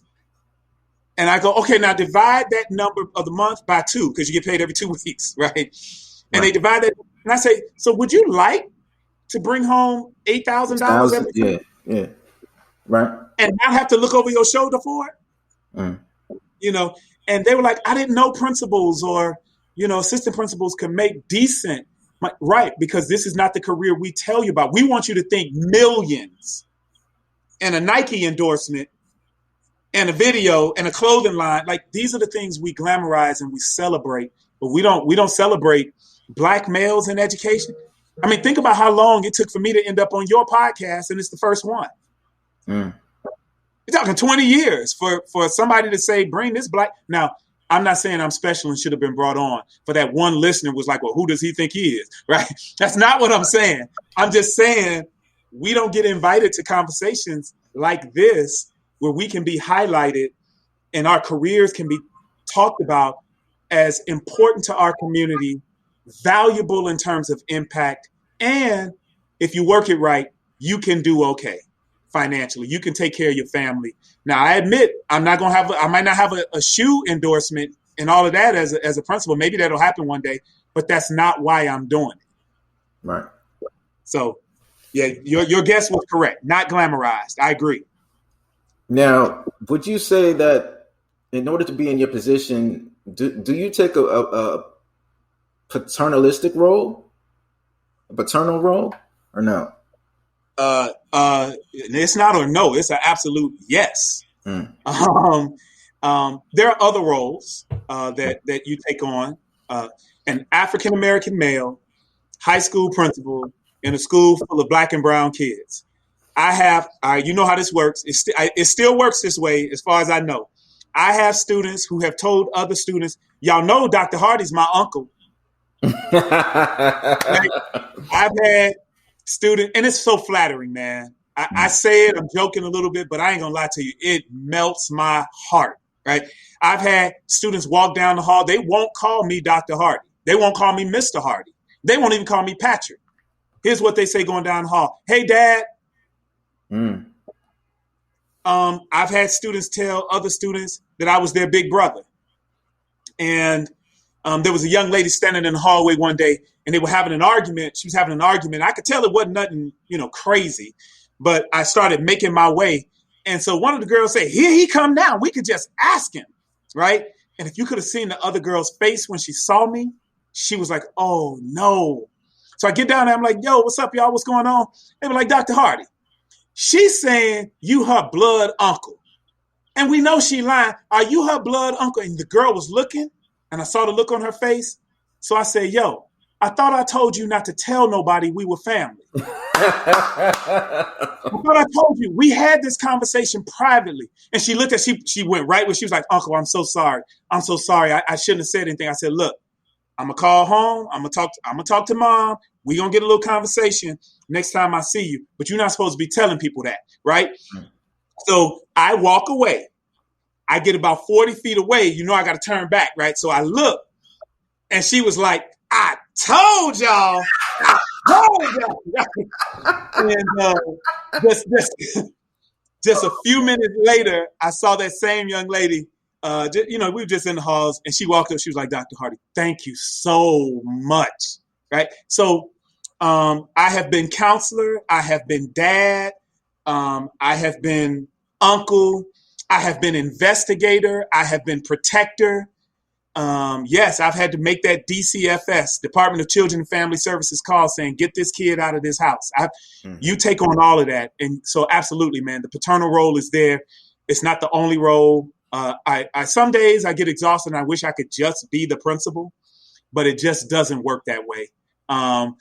And I go, okay, now divide that number of the month by 2, because you get paid every 2 weeks, right? And they divide that. And I say, so would you like to bring home $8,000 every 2 weeks? Yeah, right. And not have to look over your shoulder for it? And they were like, I didn't know principals or, assistant principals could make decent. Right, because this is not the career we tell you about. We want you to think millions and a Nike endorsement and a video and a clothing line. Like, these are the things we glamorize and we celebrate, but we don't celebrate Black males in education. I mean, think about how long it took for me to end up on your podcast, and it's the first one. You're talking 20 years for somebody to say, bring this Black. Now, I'm not saying I'm special and should have been brought on, but that one listener was like, well, who does he think he is? Right? That's not what I'm saying. I'm just saying we don't get invited to conversations like this where we can be highlighted and our careers can be talked about as important to our community, valuable in terms of impact. And if you work it right, you can do okay financially. You can take care of your family. Now, I admit I might not have a shoe endorsement and all of that as a principal. Maybe that'll happen one day, but that's not why I'm doing it. Right. So, yeah, your guess was correct. Not glamorized. I agree. Now, would you say that in order to be in your position, do you take a paternalistic role, a paternal role, or no? It's not or no. It's an absolute yes. There are other roles that you take on. An African American male, high school principal in a school full of Black and brown kids. I have, you know how this works. It still works this way, as far as I know. I have students who have told other students, y'all know Dr. Hardy's my uncle. Like, I've had students, and it's so flattering, man. I say it, I'm joking a little bit, but I ain't gonna lie to you. It melts my heart, right? I've had students walk down the hall. They won't call me Dr. Hardy. They won't call me Mr. Hardy. They won't even call me Patrick. Here's what they say going down the hall. Hey, Dad. I've had students tell other students that I was their big brother. And there was a young lady standing in the hallway one day, and they were having an argument. She was having an argument. I could tell it wasn't nothing, crazy, but I started making my way. And so one of the girls said, here he come now. We could just ask him, right? And if you could have seen the other girl's face when she saw me, she was like, oh, no. So I get down there. I'm like, yo, what's up, y'all? What's going on? They were like, Dr. Hardy. She's saying you her blood uncle. And we know she lying. Are you her blood uncle? And the girl was looking, and I saw the look on her face. So I said, yo, I thought I told you not to tell nobody we were family. I thought I told you. We had this conversation privately. And she looked at, she went right where she was like, Uncle, I'm so sorry. I'm so sorry. I shouldn't have said anything. I said, look, I'm going to call home. I'm going to talk to Mom. We're going to get a little conversation. next time I see you, but you're not supposed to be telling people that, right? So I walk away. I get about 40 feet away. You know, I got to turn back, right? So I look, and she was like, I told y'all. I told y'all. And just a few minutes later, I saw that same young lady. We were just in the halls, and she walked up. She was like, Dr. Hardy, thank you so much, right? So I have been counselor. I have been dad. I have been uncle. I have been investigator. I have been protector. Yes, I've had to make that DCFS, Department of Children and Family Services call saying, get this kid out of this house. You take on all of that. And so absolutely, man, the paternal role is there. It's not the only role. I some days I get exhausted and I wish I could just be the principal, but it just doesn't work that way. I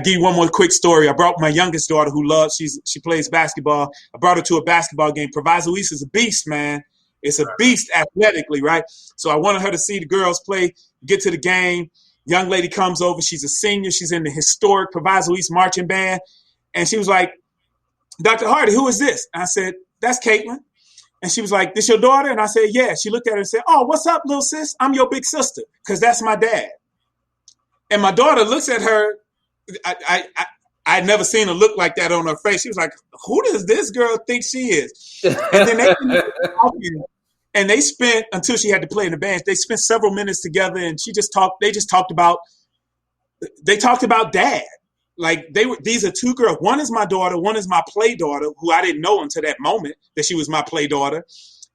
give you one more quick story. I brought my youngest daughter who loves, she plays basketball. I brought her to a basketball game. Proviso East is a beast, man. It's a beast athletically, right? So I wanted her to see the girls play, get to the game. Young lady comes over. She's a senior. She's in the historic Proviso East marching band. And she was like, Dr. Hardy, who is this? And I said, that's Caitlin. And she was like, this your daughter? And I said, yeah. She looked at her and said, oh, what's up, little sis? I'm your big sister, because that's my dad. And my daughter looks at her. I'd never seen her look like that on her face. She was like, who does this girl think she is? And then they spent, until she had to play in the band, they spent several minutes together, and they talked about dad. Like these are two girls. One is my daughter, one is my play daughter, who I didn't know until that moment that she was my play daughter.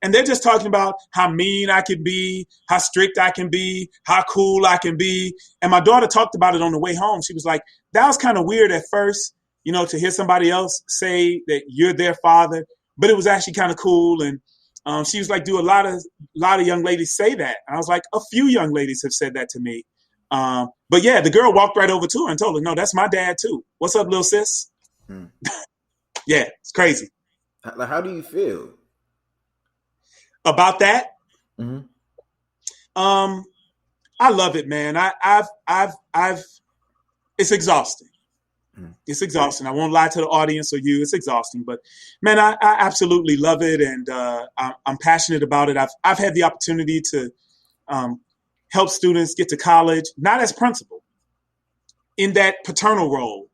And they're just talking about how mean I can be, how strict I can be, how cool I can be. And my daughter talked about it on the way home. She was like, that was kind of weird at first, to hear somebody else say that you're their father, but it was actually kind of cool. And she was like, do a lot of young ladies say that? And I was like, a few young ladies have said that to me. But yeah, the girl walked right over to her and told her, no, that's my dad too. What's up, little sis? Yeah, it's crazy. How do you feel about that? Mm-hmm. I love it, man. It's exhausting. It's exhausting. I won't lie to the audience or you. It's exhausting, but man, I absolutely love it, and I'm passionate about it. I've had the opportunity to help students get to college, not as principal, in that paternal role.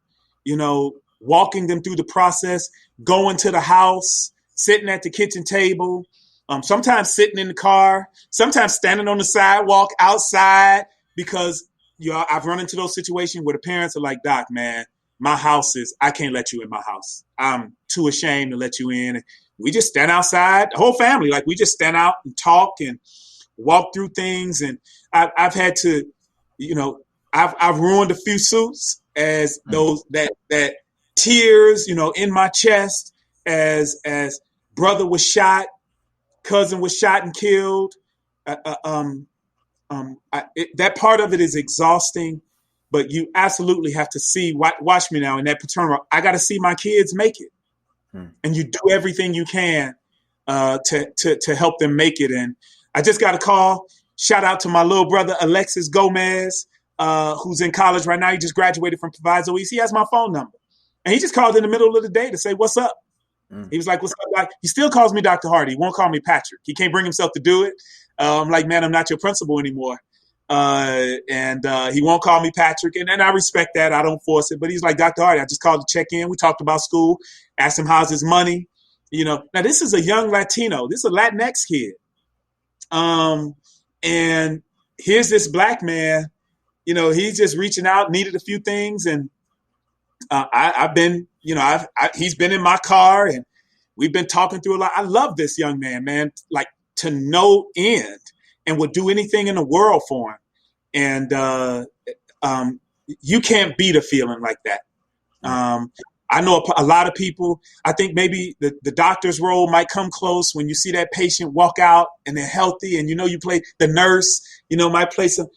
Walking them through the process, going to the house, sitting at the kitchen table, sometimes sitting in the car, sometimes standing on the sidewalk outside, because I've run into those situations where the parents are like, Doc, man, I can't let you in my house. I'm too ashamed to let you in. And we just stand outside, the whole family, like we just stand out and talk and walk through things. And I've had to, I've ruined a few suits as those that tears, in my chest as brother was shot, cousin was shot and killed. That part of it is exhausting, but you absolutely have to see. Watch me now in that paternal. I got to see my kids make it, and you do everything you can to help them make it. And I just got a call. Shout out to my little brother Alexis Gomez, who's in college right now. He just graduated from Proviso East. He has my phone number, and he just called in the middle of the day to say, "What's up?" He was like, "What's up, Doc?" He still calls me Dr. Hardy. He won't call me Patrick. He can't bring himself to do it. I'm like, man, I'm not your principal anymore. And he won't call me Patrick. And I respect that. I don't force it. But he's like, Dr. Hardy, I just called to check in. We talked about school, asked him how's his money. Now this is a young Latino. This is a Latinx kid. And here's this black man, he's just reaching out, needed a few things. And I've been, he's been in my car, and we've been talking through a lot. I love this young man, like to no end, and would do anything in the world for him. And you can't beat a feeling like that. I know a lot of people, I think maybe the doctor's role might come close when you see that patient walk out and they're healthy, and you play the nurse, might play some.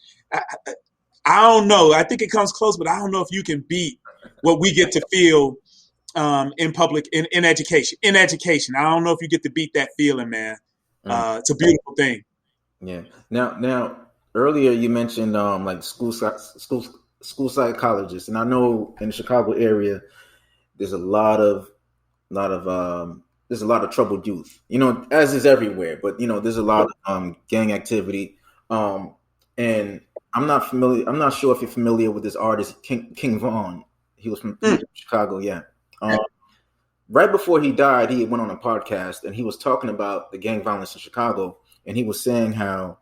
I don't know. I think it comes close, but I don't know if you can beat what we get to feel in public, in education. In education, I don't know if you get to beat that feeling, man. It's a beautiful thing. Yeah. Now, earlier you mentioned like school psychologists, and I know in the Chicago area there's a lot of there's a lot of troubled youth, as is everywhere. But there's a lot of gang activity. And I'm not familiar. I'm not sure if you're familiar with this artist, King Von. He was from Chicago. Yeah. Right before he died, he went on a podcast and he was talking about the gang violence in Chicago. And he was saying how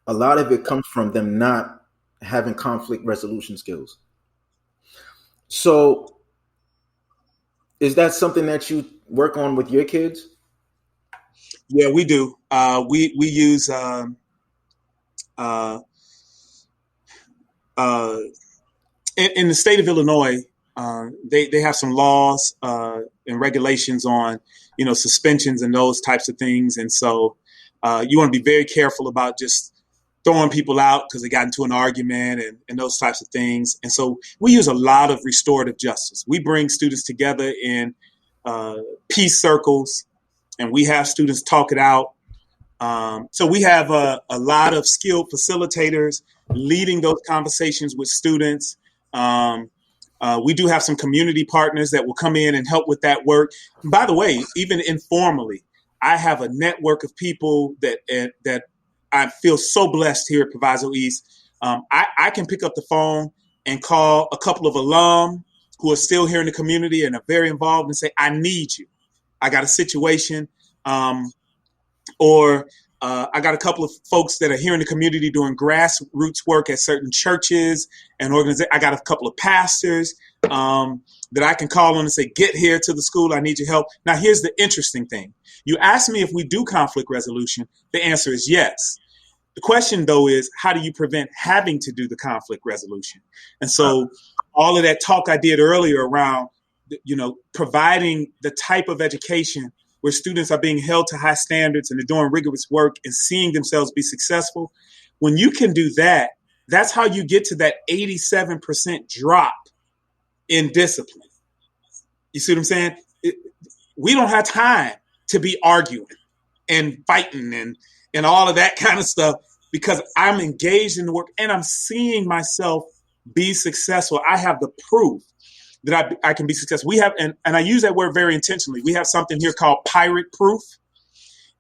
a lot of it comes from them not having conflict resolution skills. So is that something that you work on with your kids? Yeah, we do. We use in the state of Illinois, they have some laws and regulations on, suspensions and those types of things. And so you want to be very careful about just throwing people out because they got into an argument and those types of things. And so we use a lot of restorative justice. We bring students together in peace circles, and we have students talk it out. So we have a lot of skilled facilitators leading those conversations with students. We do have some community partners that will come in and help with that work. And by the way, even informally, I have a network of people that I feel so blessed here at Proviso East. I can pick up the phone and call a couple of alum who are still here in the community and are very involved and say, I need you. I got a situation. Or I got a couple of folks that are here in the community doing grassroots work at certain churches and organizations. I got a couple of pastors that I can call on and say, get here to the school. I need your help. Now, here's the interesting thing. You asked me if we do conflict resolution. The answer is yes. The question, though, is how do you prevent having to do the conflict resolution? And so all of that talk I did earlier around, providing the type of education where students are being held to high standards and they're doing rigorous work and seeing themselves be successful. When you can do that, that's how you get to that 87% drop in discipline. You see what I'm saying? We don't have time to be arguing and fighting and all of that kind of stuff because I'm engaged in the work and I'm seeing myself be successful. I have the proof that I can be successful. We have, and I use that word very intentionally. We have something here called Pirate Proof.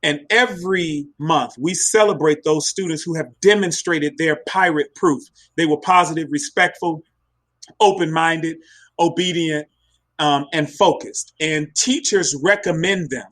And every month we celebrate those students who have demonstrated their pirate proof. They were positive, respectful, open-minded, obedient, and focused. And teachers recommend them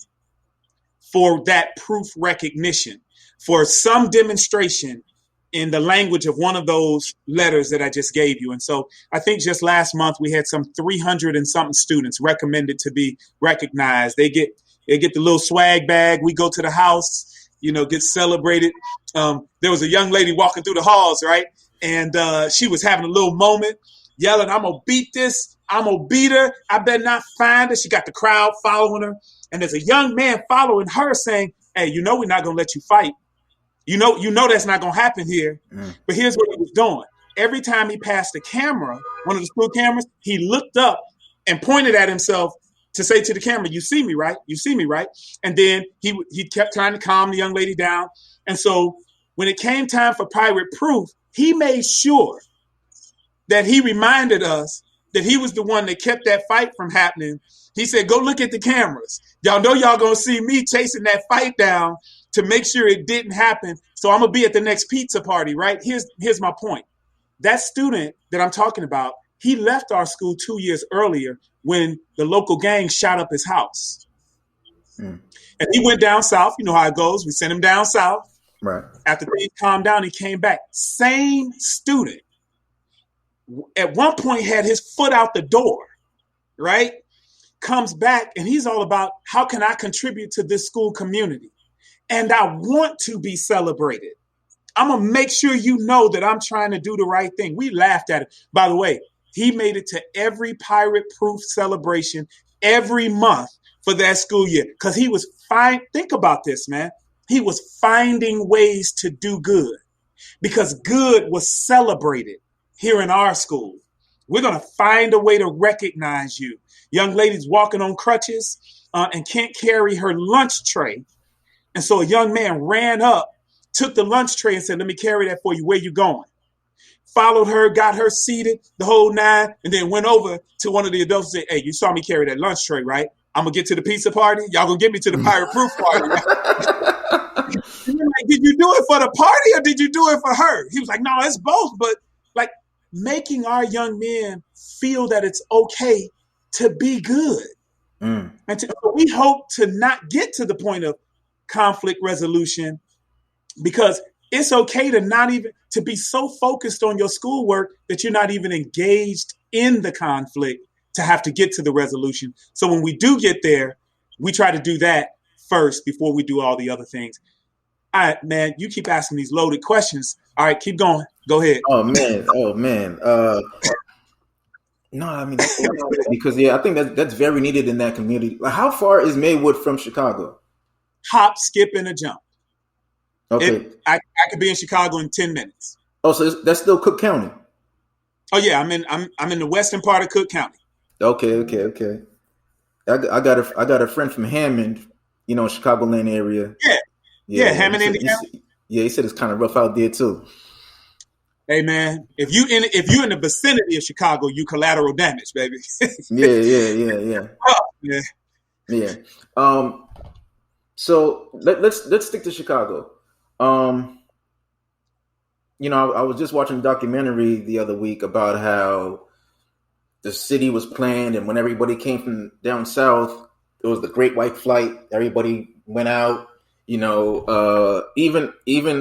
for that proof recognition, for some demonstration in the language of one of those letters that I just gave you. And so I think just last month we had some 300 and something students recommended to be recognized. They get the little swag bag. We go to the house, get celebrated. There was a young lady walking through the halls, right? And she was having a little moment, yelling, I'm going to beat this. I'm going to beat her. I better not find her. She got the crowd following her. And there's a young man following her saying, hey, we're not going to let you fight. You know that's not going to happen here. But here's what he was doing. Every time he passed the camera, one of the school cameras, he looked up and pointed at himself to say to the camera, you see me, right? You see me, right? And then he kept trying to calm the young lady down. And so when it came time for pirate proof, he made sure that he reminded us that he was the one that kept that fight from happening. He said, go look at the cameras. Y'all know y'all going to see me chasing that fight down to make sure it didn't happen. So I'm going to be at the next pizza party, right? Here's my point. That student that I'm talking about, he left our school 2 years earlier when the local gang shot up his house. And he went down south. You know how it goes. We sent him down south. Right. After things calmed down, he came back. Same student. At one point had his foot out the door, right? Comes back and he's all about how can I contribute to this school community? And I want to be celebrated. I'm going to make sure you know that I'm trying to do the right thing. We laughed at it. By the way, he made it to every pirate proof celebration every month for that school year because he was fine. Think about this, man. He was finding ways to do good because good was celebrated here in our school. We're going to find a way to recognize you. Young ladies walking on crutches and can't carry her lunch tray. And so a young man ran up, took the lunch tray and said, let me carry that for you. Where you going? followed her, got her seated, the whole nine, and then went over to one of the adults and said, "Hey, you saw me carry that lunch tray, right? I'm gonna get to the pizza party. Y'all gonna get me to the pirate proof party, right?" Like, did you do it for the party or did you do it for her? He was like, "No, it's both." But like making our young men feel that it's okay to be good. And we hope to not get to the point of conflict resolution, because it's okay to not even to be so focused on your schoolwork that you're not even engaged in the conflict to have to get to the resolution. So when we do get there, we try to do that first before we do all the other things. All right, man, you keep asking these loaded questions. All right, keep going. Go ahead. Oh man. No, I mean because I think that's very needed in that community. Like, how far is Maywood from Chicago? Hop, skip, and a jump. Okay, I could be in Chicago in 10 minutes. Oh, so that's still Cook County. Oh yeah, I'm in the western part of Cook County. Okay. I got a friend from Hammond, Chicagoland area. Yeah, Hammond, Indiana. He said it's kind of rough out there too. Hey man, if you in the vicinity of Chicago, you collateral damage, baby. Yeah. Oh, yeah. So let's stick to Chicago. I was just watching a documentary the other week about how the city was planned, and when everybody came from down south, it was the Great White Flight. Everybody went out, even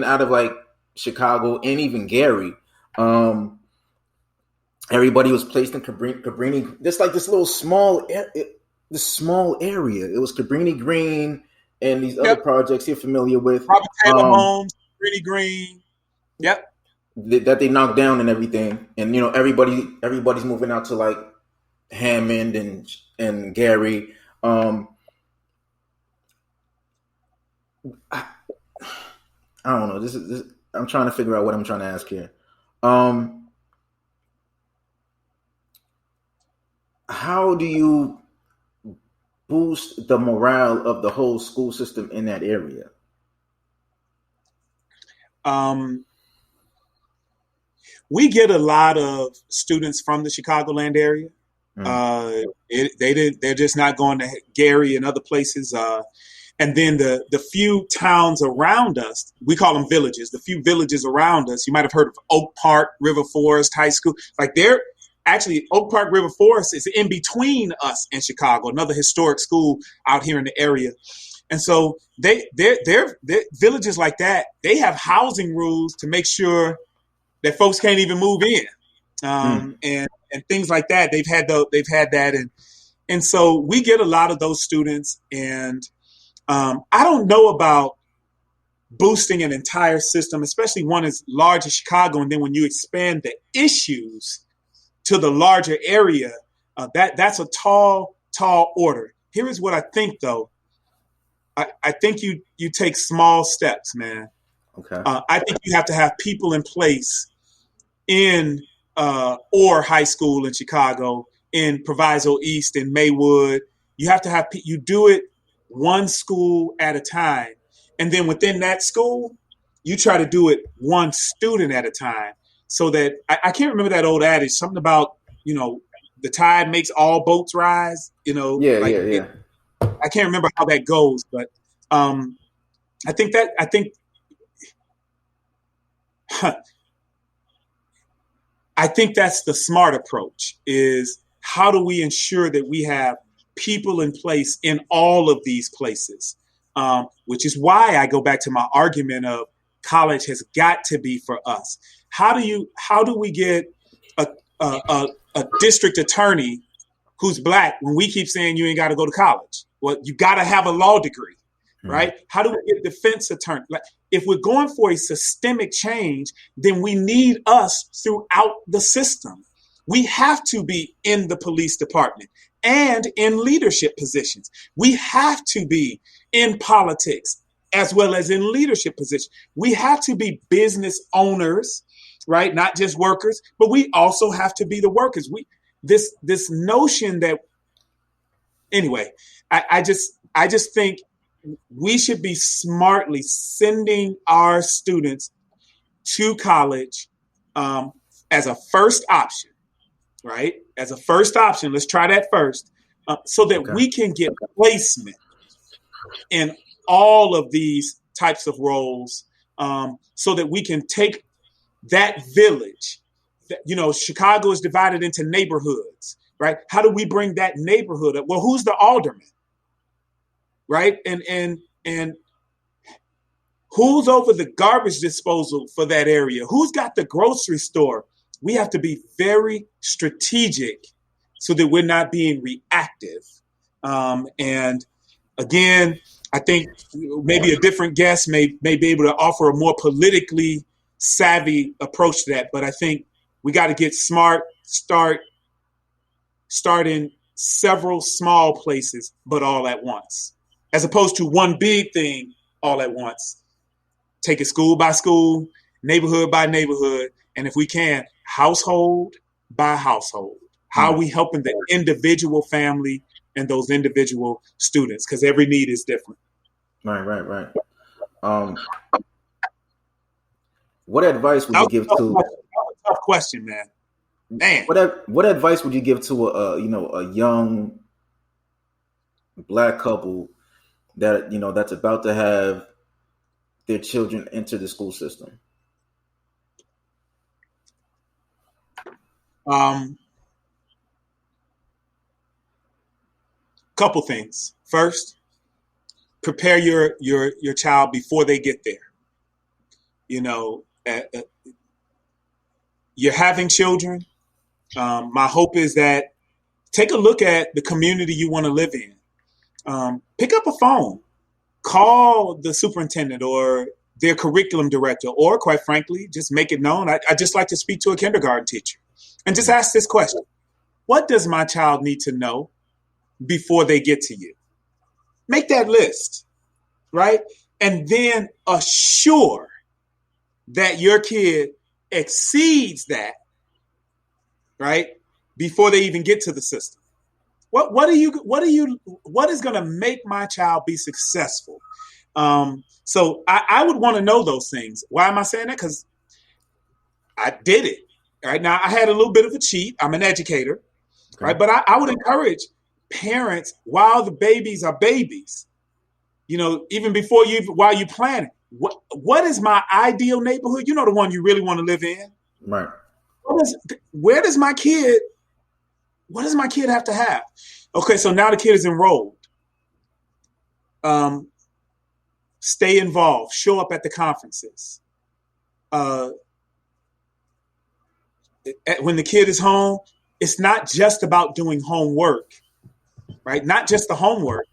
out of like Chicago and even Gary. Everybody was placed in Cabrini. Just like this little small area. It was Cabrini Green and these other projects you're familiar with. Robert Taylor Homes, Cabrini Green. Yep. That they knocked down and everything. And, everybody's moving out to like Hammond and Gary. I don't know. This I'm trying to figure out what I'm trying to ask here. How do you boost the morale of the whole school system in that area? We get a lot of students from the Chicagoland area. They're just not going to Gary and other places. And then the few towns around us, we call them villages. The few villages around us, you might have heard of Oak Park, River Forest High School. Like Oak Park, River Forest is in between us and Chicago, another historic school out here in the area. And so they're villages like that. They have housing rules to make sure that folks can't even move in, and things like that. They've had that, and so we get a lot of those students. And I don't know about boosting an entire system, especially one as large as Chicago. And then when you expand the issues to the larger area, that's a tall order. Here is what I think, though. I think you take small steps, man. Okay. I think you have to have people in place in Orr High School in Chicago, in Proviso East, in Maywood. You have to have you do it one school at a time, and then within that school, you try to do it one student at a time. So that I can't remember that old adage, something about the tide makes all boats rise. Yeah. I can't remember how that goes, but I think that's the smart approach, is how do we ensure that we have people in place in all of these places, which is why I go back to my argument of college has got to be for us. How do we get a district attorney who's black when we keep saying you ain't got to go to college? Well, you got to have a law degree, right? How do we get defense attorney? Like, if we're going for a systemic change, then we need us throughout the system. We have to be in the police department and in leadership positions. We have to be in politics as well as in leadership positions. We have to be business owners, right? Not just workers, but we also have to be the workers. This notion that, anyway, I just think we should be smartly sending our students to college as a first option, right? As a first option, let's try that first, so that we can get placement in all of these types of roles, so that we can take that village. Chicago is divided into neighborhoods, right? How do we bring that neighborhood up? Well, who's the alderman, right? And who's over the garbage disposal for that area? Who's got the grocery store? We have to be very strategic so that we're not being reactive. And again, I think maybe a different guest may be able to offer a more politically savvy approach to that. But I think we got to get smart, start in several small places, but all at once, as opposed to one big thing all at once. Take it school by school, neighborhood by neighborhood, and if we can, household by household. How are we helping the individual family and those individual students? Because every need is different. Right. What advice would you give to? That's a tough question, man. What advice would you give to a young Black couple that that's about to have their children enter the school system? Couple things. First, prepare your child before they get there. You're having children. My hope is that take a look at the community you want to live in. Pick up a phone, call the superintendent or their curriculum director, or quite frankly, just make it known. I just like to speak to a kindergarten teacher and just ask this question: what does my child need to know before they get to you? Make that list, right? And then assure that your kid exceeds that, right? Before they even get to the system. What is going to make my child be successful? So I would want to know those things. Why am I saying that? Because I did it. Right now, I had a little bit of a cheat. I'm an educator, right? But I would encourage parents, while the babies are babies, even while you plan it, what is my ideal neighborhood? The one you really want to live in, right? What does my kid have to have? Okay, so now the kid is enrolled. Stay involved. Show up at the conferences. When the kid is home, it's not just about doing homework, right? Not just the homework,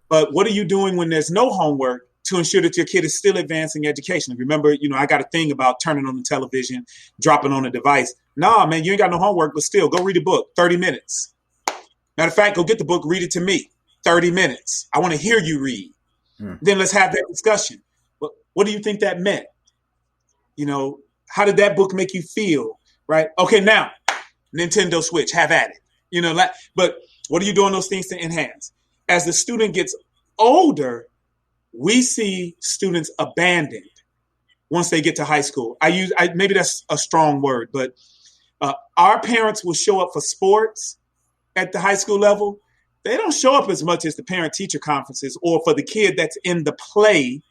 but what are you doing when there's no homework to ensure that your kid is still advancing education? Remember, I got a thing about turning on the television, dropping on a device. Nah, man, you ain't got no homework, but still, go read a book, 30 minutes. Matter of fact, go get the book, read it to me, 30 minutes. I want to hear you read. Then let's have that discussion. What do you think that meant? How did that book make you feel? Right? Okay, now, Nintendo Switch, have at it. But what are you doing those things to enhance? As the student gets older, we see students abandoned once they get to high school. Maybe that's a strong word, but our parents will show up for sports at the high school level. They don't show up as much as the parent-teacher conferences or for the kid that's in the play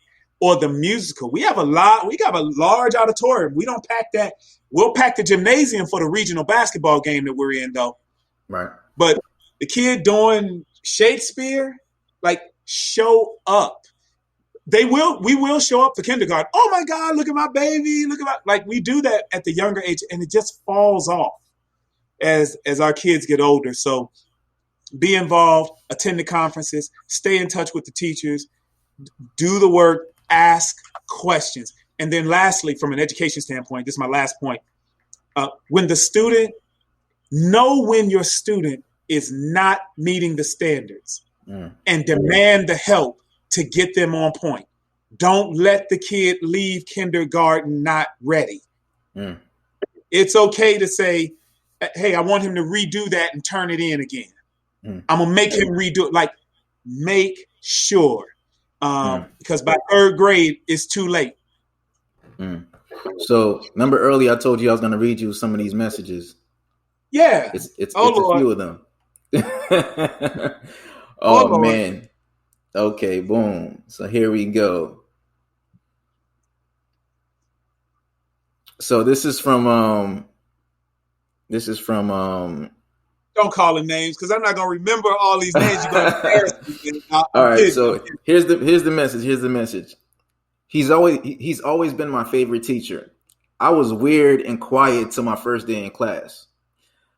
or the musical. We got a large auditorium. We don't pack that. We'll pack the gymnasium for the regional basketball game that we're in, though. Right. But the kid doing Shakespeare, show up. We will show up for kindergarten. Oh my God, look at my baby. We do that at the younger age, and it just falls off as our kids get older. So be involved, attend the conferences, stay in touch with the teachers, do the work, ask questions. And then lastly, from an education standpoint, this is my last point. When your student is not meeting the standards and demand the help to get them on point. Don't let the kid leave kindergarten not ready. It's okay to say, hey, I want him to redo that and turn it in again. I'm going to make him redo it. Make sure. Because by third grade, it's too late. So remember earlier I told you I was going to read you some of these messages. Yeah. It's Oh, a Lord. few of them. Oh, Oh Lord. man. Okay, boom. So here we go. So this is from Don't call them names because I'm not going to remember all these names. You're going to embarrass me. All I'm right, kidding. I'm so kidding. here's the message. Here's the message. He's always been my favorite teacher. I was weird and quiet till my first day in class.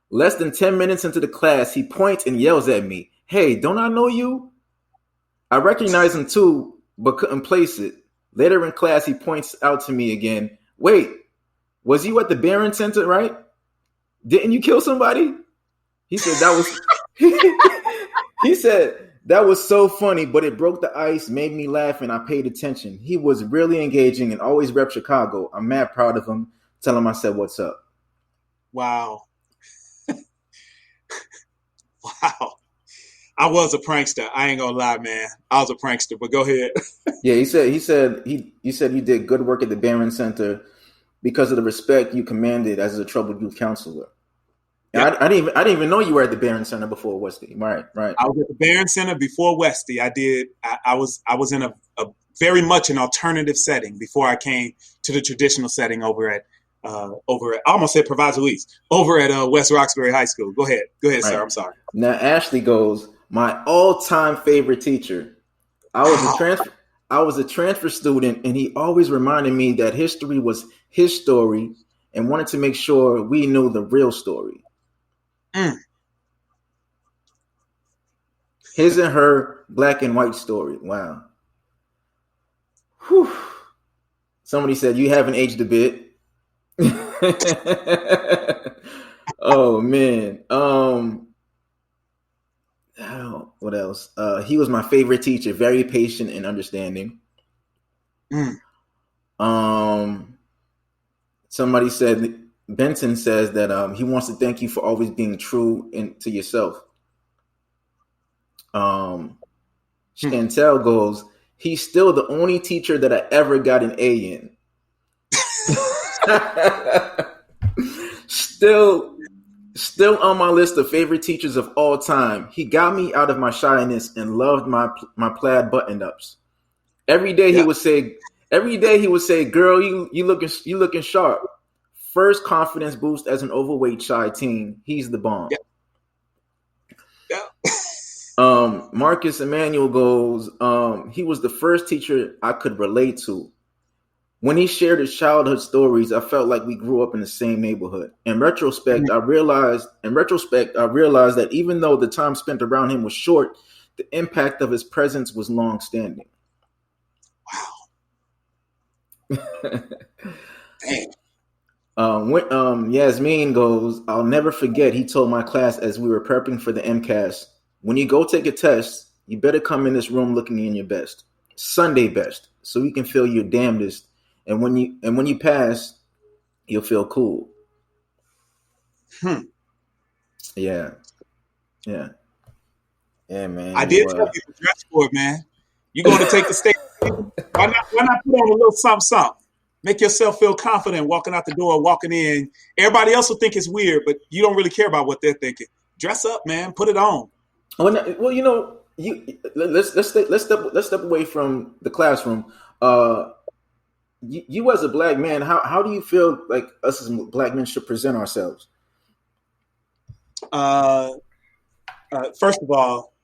Less than 10 minutes into the class, he points and yells at me, "Hey, don't I know you?" I recognize him too, but couldn't place it. Later in class, he points out to me again, "Wait, was you at the Barron Center, right? Didn't you kill somebody?" He said that was he said that was so funny, but it broke the ice, made me laugh, and I paid attention. He was really engaging and always rep Chicago. I'm mad proud of him. Tell him I said what's up. Wow. Wow. I was a prankster. I ain't gonna lie, man. I was a prankster, but go ahead. Yeah, he said you did good work at the Barron Center because of the respect you commanded as a troubled youth counselor. Yeah. I didn't even know you were at the Barron Center before Westy. Right. I was at the Barron Center before Westy. I was in a very much an alternative setting before I came to the traditional setting over at I almost said Proviso East, over at West Roxbury High School. Go ahead, Right. sir. I'm sorry. Now Ashley goes, my all-time favorite teacher. I was a transfer student, and he always reminded me that history was his story and wanted to make sure we knew the real story. Mm. His and her black and white story. Wow. Whew. Somebody said you haven't aged a bit. Oh man. What else? He was my favorite teacher, very patient and understanding. Somebody said Benton says that he wants to thank you for always being true to yourself. Chantel goes, he's still the only teacher that I ever got an A in. Still on my list of favorite teachers of all time. He got me out of my shyness and loved my plaid button-ups. Every day he would say, "Girl, you looking sharp." First confidence boost as an overweight shy teen. He's the bomb. Marcus Emmanuel goes, he was the first teacher I could relate to. When he shared his childhood stories, I felt like we grew up in the same neighborhood. In retrospect, I realized that even though the time spent around him was short, the impact of his presence was long-standing. Wow. Yasmin goes, I'll never forget, he told my class as we were prepping for the MCAS, when you go take a test, you better come in this room looking in your best, Sunday best, so we can feel your damnedest. And when you pass, you'll feel cool. Yeah, man. I did tell you to dress for it, man. You're going to take the stage. Why not put on a little something? Make yourself feel confident walking out the door, walking in. Everybody else will think it's weird, but you don't really care about what they're thinking. Dress up, man. Put it on. Well, you know, let's step away from the classroom. You as a black man, how do you feel like us as black men should present ourselves? First of all,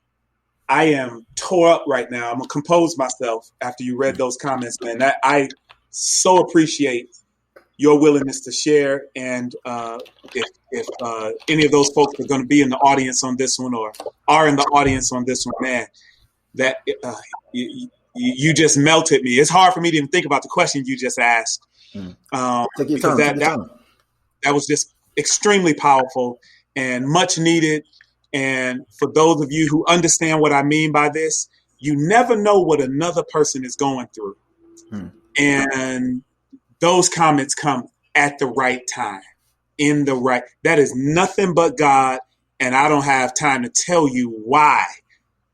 I am tore up right now. I'm gonna compose myself after you read those comments, man. I so appreciate your willingness to share, and if any of those folks are going to be in the audience on this one or are in the audience on this one, man, that you just melted me. It's hard for me to even think about the question you just asked, because that was just extremely powerful and much needed. And for those of you who understand what I mean by this, you never know what another person is going through. And those comments come at the right time, that is nothing but God. And I don't have time to tell you why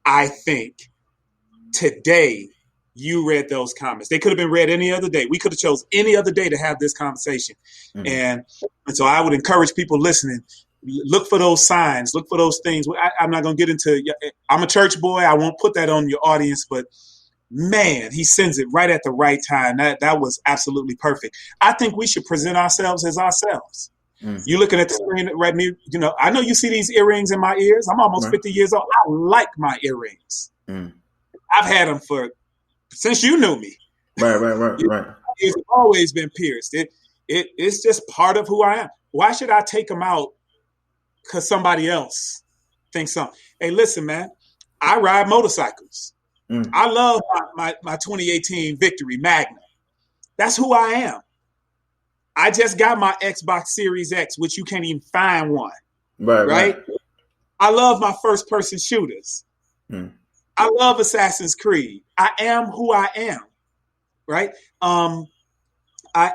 I think today you read those comments. They could have been read any other day. We could have chose any other day to have this conversation. Mm-hmm. And so I would encourage people listening, look for those signs, look for those things. I'm not going to get into, I'm a church boy. I won't put that on your audience, but man, he sends it right at the right time. That was absolutely perfect. I think we should present ourselves as ourselves. You looking at the screen right me, I know you see these earrings in my ears. I'm almost 50 years old. I like my earrings. I've had them since you knew me. Right. It's always been pierced. It's just part of who I am. Why should I take them out because somebody else thinks something? Hey, listen, man, I ride motorcycles. I love my 2018 Victory Magnum. That's who I am. I just got my Xbox Series X, which you can't even find one. Right? I love my first-person shooters. I love Assassin's Creed. I am who I am. Right? I'm a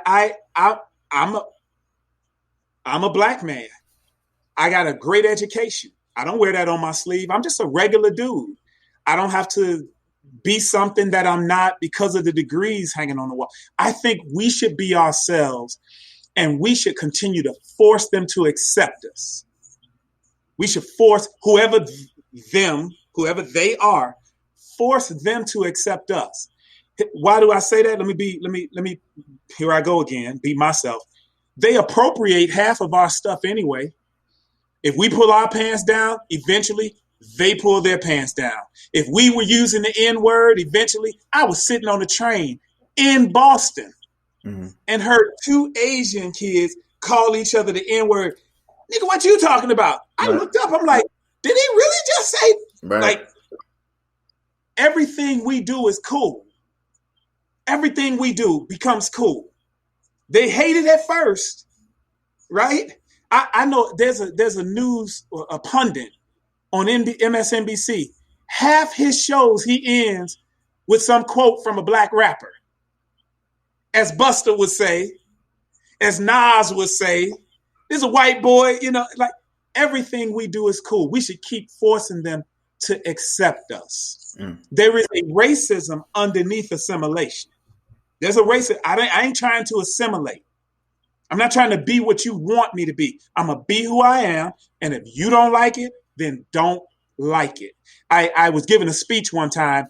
black man. I got a great education. I don't wear that on my sleeve. I'm just a regular dude. I don't have to be something that I'm not because of the degrees hanging on the wall. I think we should be ourselves, and we should continue to force them to accept us. We should force whoever they are, force them to accept us. Why do I say that? Let me, here I go again, be myself. They appropriate half of our stuff anyway. If we pull our pants down, eventually they pull their pants down. If we were using the N-word, eventually I was sitting on a train in Boston and heard two Asian kids call each other the N-word. Nigga, what you talking about? I looked up. I'm like, did he really just say? Like, everything we do is cool. Everything we do becomes cool. They hate it at first, right? I know there's a news, a pundit on MSNBC. Half his shows he ends with some quote from a black rapper. As Buster would say, as Nas would say, there's a white boy, like everything we do is cool. We should keep forcing them to accept us. There is a racism underneath assimilation. There's a racism. I ain't trying to assimilate. I'm not trying to be what you want me to be. I'm going to be who I am. And if you don't like it, then don't like it. I was giving a speech one time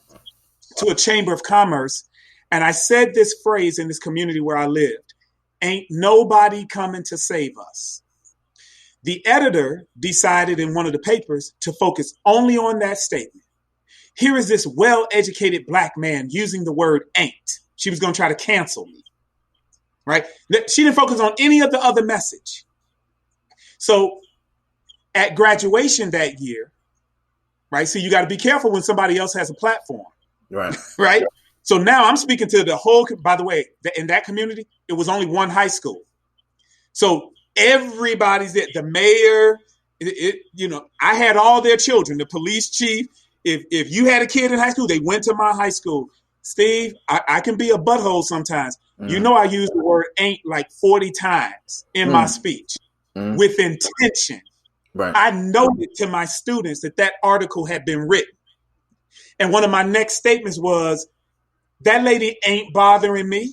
to a chamber of commerce, and I said this phrase in this community where I lived: ain't nobody coming to save us. The editor decided in one of the papers to focus only on that statement. Here is this well-educated black man using the word ain't. She was going to try to cancel me, right? She didn't focus on any of the other message. So at graduation that year, right? So you got to be careful when somebody else has a platform, right? Right. So now I'm speaking to the whole, by the way, in that community, it was only one high school. So everybody's there, the mayor, I had all their children, the police chief. If you had a kid in high school, they went to my high school. Steve, I can be a butthole sometimes. I use the word ain't like 40 times in my speech with intention. Right. I noted to my students that article had been written. And one of my next statements was, that lady ain't bothering me.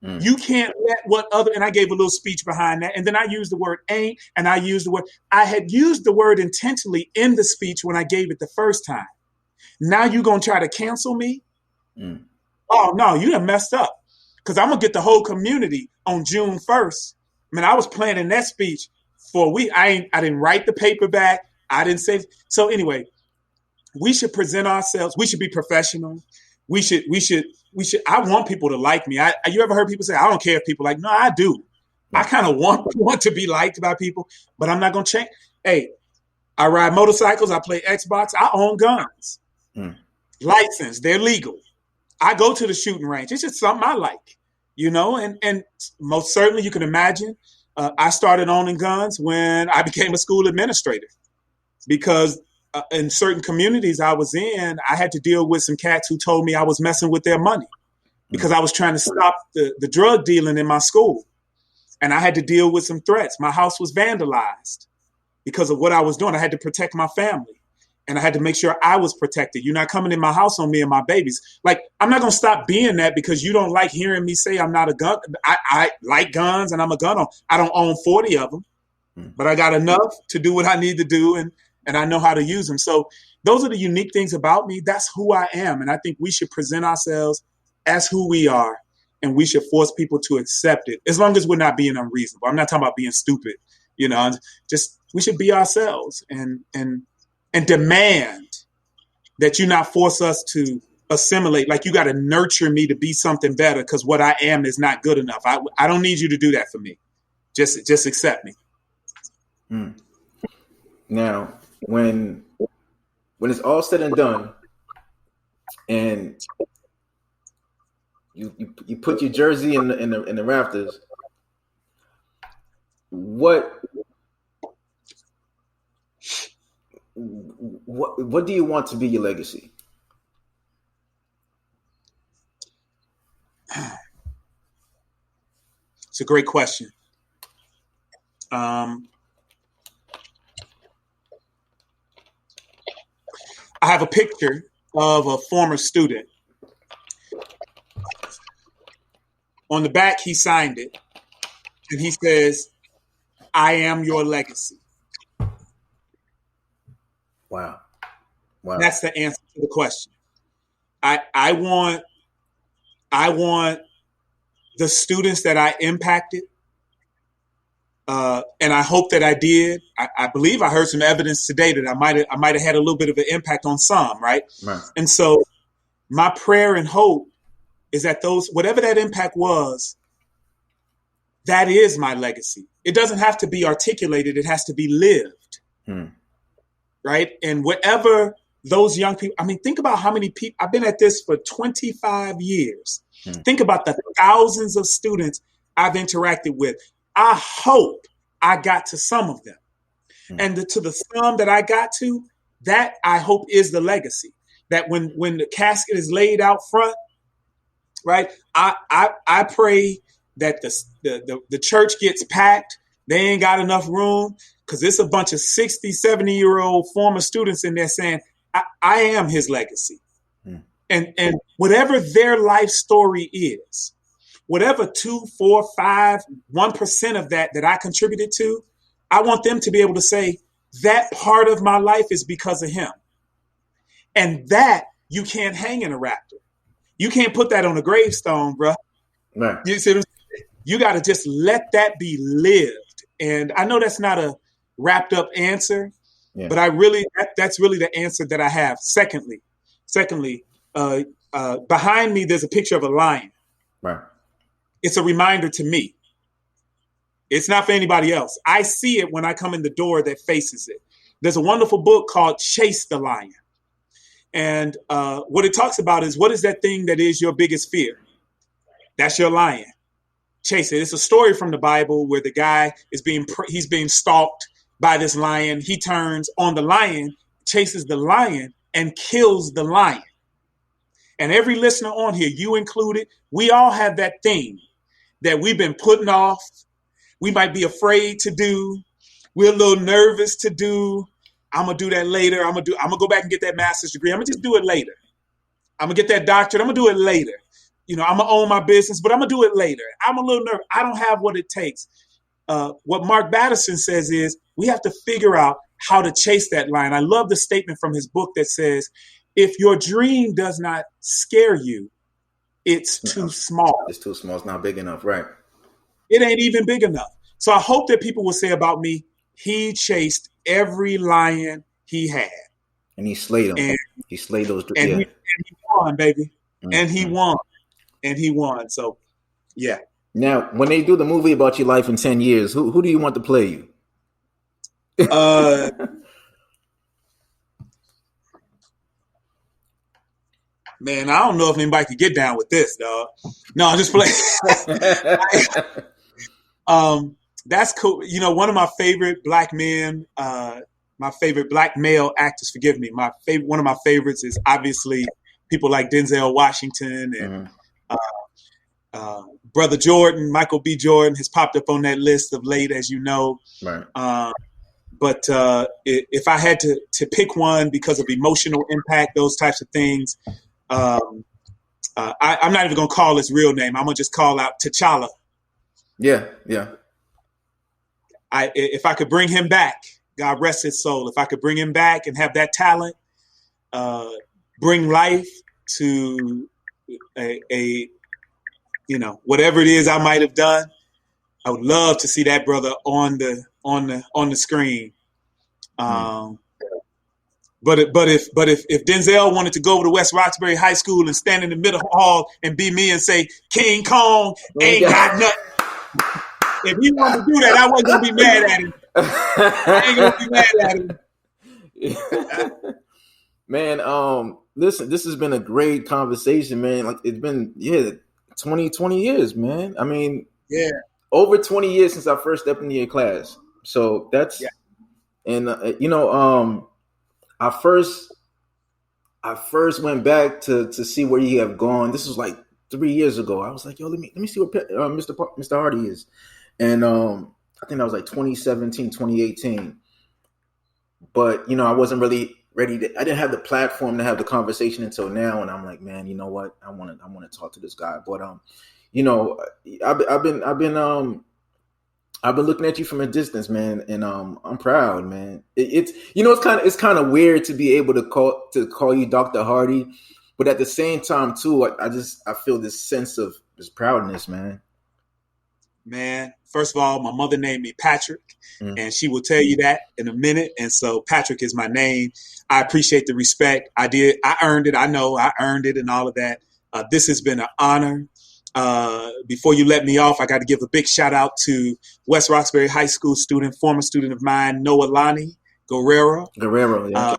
You can't let and I gave a little speech behind that. And then I used the word ain't, and I had used the word intentionally in the speech when I gave it the first time. Now you going to try to cancel me? Oh, no, you done messed up. Because I'm going to get the whole community on June 1st. I was planning that speech for a week. I didn't write the paperback. I didn't say. So anyway, we should present ourselves. We should be professional. We should. I want people to like me. You ever heard people say, I don't care if people like me? No, I do. I kind of want to be liked by people, but I'm not going to change. Hey, I ride motorcycles. I play Xbox. I own guns. Licensed. They're legal. I go to the shooting range. It's just something I like, and most certainly you can imagine I started owning guns when I became a school administrator because in certain communities I was in, I had to deal with some cats who told me I was messing with their money because I was trying to stop the drug dealing in my school. And I had to deal with some threats. My house was vandalized because of what I was doing. I had to protect my family. and I had to make sure I was protected. You're not coming in my house on me and my babies. Like, I'm not going to stop being that because you don't like hearing me say I'm not a gun. I like guns and I'm a gun owner. I don't own 40 of them, but I got enough to do what I need to do, and I know how to use them. So those are the unique things about me. That's who I am. And I think we should present ourselves as who we are, and we should force people to accept it, as long as we're not being unreasonable. I'm not talking about being stupid, just we should be ourselves and demand that you not force us to assimilate. Like, you got to nurture me to be something better because what I am is not good enough. I don't need you to do that for me. Just accept me. Now, when it's all said and done, and you put your jersey in the rafters, what do you want to be your legacy? It's a great question. I have a picture of a former student. On the back, he signed it, and he says, "I am your legacy." Wow. That's the answer to the question. I want the students that I impacted, and I hope that I did. I believe I heard some evidence today that I might have had a little bit of an impact on some, right? And so my prayer and hope is that whatever that impact was, that is my legacy. It doesn't have to be articulated. It has to be lived. Right? And whatever those young people, think about how many people, I've been at this for 25 years. Think about the thousands of students I've interacted with. I hope I got to some of them. And to the some that I got to, that I hope is the legacy. That when the casket is laid out front, right? I pray that the church gets packed. They ain't got enough room because it's a bunch of 60, 70-year-old former students in there saying, I am his legacy. And whatever their life story is, whatever 2, 4, 5, 1% of that I contributed to, I want them to be able to say that part of my life is because of him. And that you can't hang in a raptor. You can't put that on a gravestone, bro. Right. You see what I'm saying? You got to just let that be lived. And I know that's not a wrapped up answer, but that's really the answer that I have. Secondly, behind me, there's a picture of a lion. Right. It's a reminder to me. It's not for anybody else. I see it when I come in the door that faces it. There's a wonderful book called Chase the Lion. And what it talks about is, what is that thing that is your biggest fear? That's your lion. Chase it. It's a story from the Bible where the guy he's being stalked by this lion. He turns on the lion, chases the lion, and kills the lion. And every listener on here, you included, we all have that thing that we've been putting off. We might be afraid to do. We're a little nervous to do. I'm going to do that later. I'm going to go back and get that master's degree. I'm going to just do it later. I'm going to get that doctorate. I'm going to do it later. I'm going to own my business, but I'm going to do it later. I'm a little nervous. I don't have what it takes. What Mark Batterson says is we have to figure out how to chase that lion. I love the statement from his book that says, if your dream does not scare you, it's too small. It's too small. It's not big enough. Right. It ain't even big enough. So I hope that people will say about me, he chased every lion he had. And he slayed them. He slayed those. And he won, baby. And he won. And he won. So, yeah. Now, when they do the movie about your life in 10 years, who do you want to play you? Man, I don't know if anybody could get down with this, dog. No, I'm just playing. That's cool. One of my favorite black men, my favorite black male actors, forgive me. One of my favorites is obviously people like Denzel Washington and Brother Jordan, Michael B. Jordan has popped up on that list of late, as you know. Right. But if I had to pick one because of emotional impact, those types of things, I'm not even going to call his real name. I'm going to just call out T'Challa. Yeah. If I could bring him back, God rest his soul. If I could bring him back and have that talent, bring life to a whatever it is I might have done, I would love to see that brother on the screen. But if Denzel wanted to go over to West Roxbury High School and stand in the middle hall and be me and say King Kong ain't got nothing, if he wanted to do that, I wasn't gonna be mad at him. I ain't gonna be mad at him. Man, listen, this has been a great conversation, man. Like it's been 20 years, man. I mean, over 20 years since I first stepped into your class. So that's and I first went back to see where you have gone. This was like 3 years ago. I was like, yo, let me see what Mr. Hardy is. And I think that was like 2017, 2018. But, I wasn't really ready I didn't have the platform to have the conversation until now. And I'm like, man, you know what? I want to talk to this guy. But, I've been looking at you from a distance, man. And I'm proud, man. It's kind of weird to be able to call you Dr. Hardy. But at the same time, too, I feel this sense of this proudness, man. Man, first of all, my mother named me Patrick, and she will tell you that in a minute. And so Patrick is my name. I appreciate the respect. I earned it. I know I earned it and all of that. This has been an honor. Before you let me off, I got to give a big shout out to West Roxbury High School former student of mine, Noelani Guerrero. Yeah.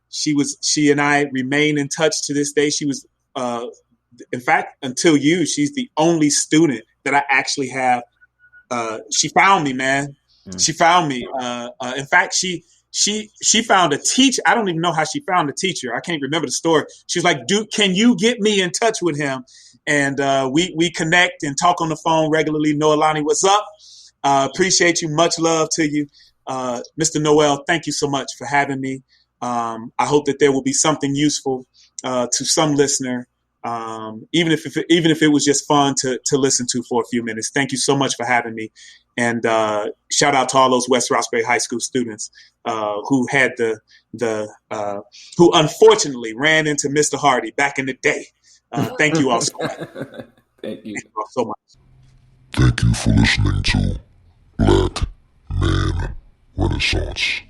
She and I remain in touch to this day. She was, in fact, until she's the only student that I actually have. She found me, man. She found me. In fact, she found a teacher. I don't even know how she found the teacher. I can't remember the story. She's like, dude, can you get me in touch with him? And we connect and talk on the phone regularly. Noelani, what's up? Appreciate you. Much love to you. Mr. Noel, thank you so much for having me. I hope that there will be something useful to some listener, even if it was just fun to listen to for a few minutes. Thank you so much for having me. And shout out to all those West Roxbury High School students who had who unfortunately ran into Mr. Hardy back in the day. Thank you all so much. Thank you. Thank you all so much. Thank you for listening to Black Man Renaissance.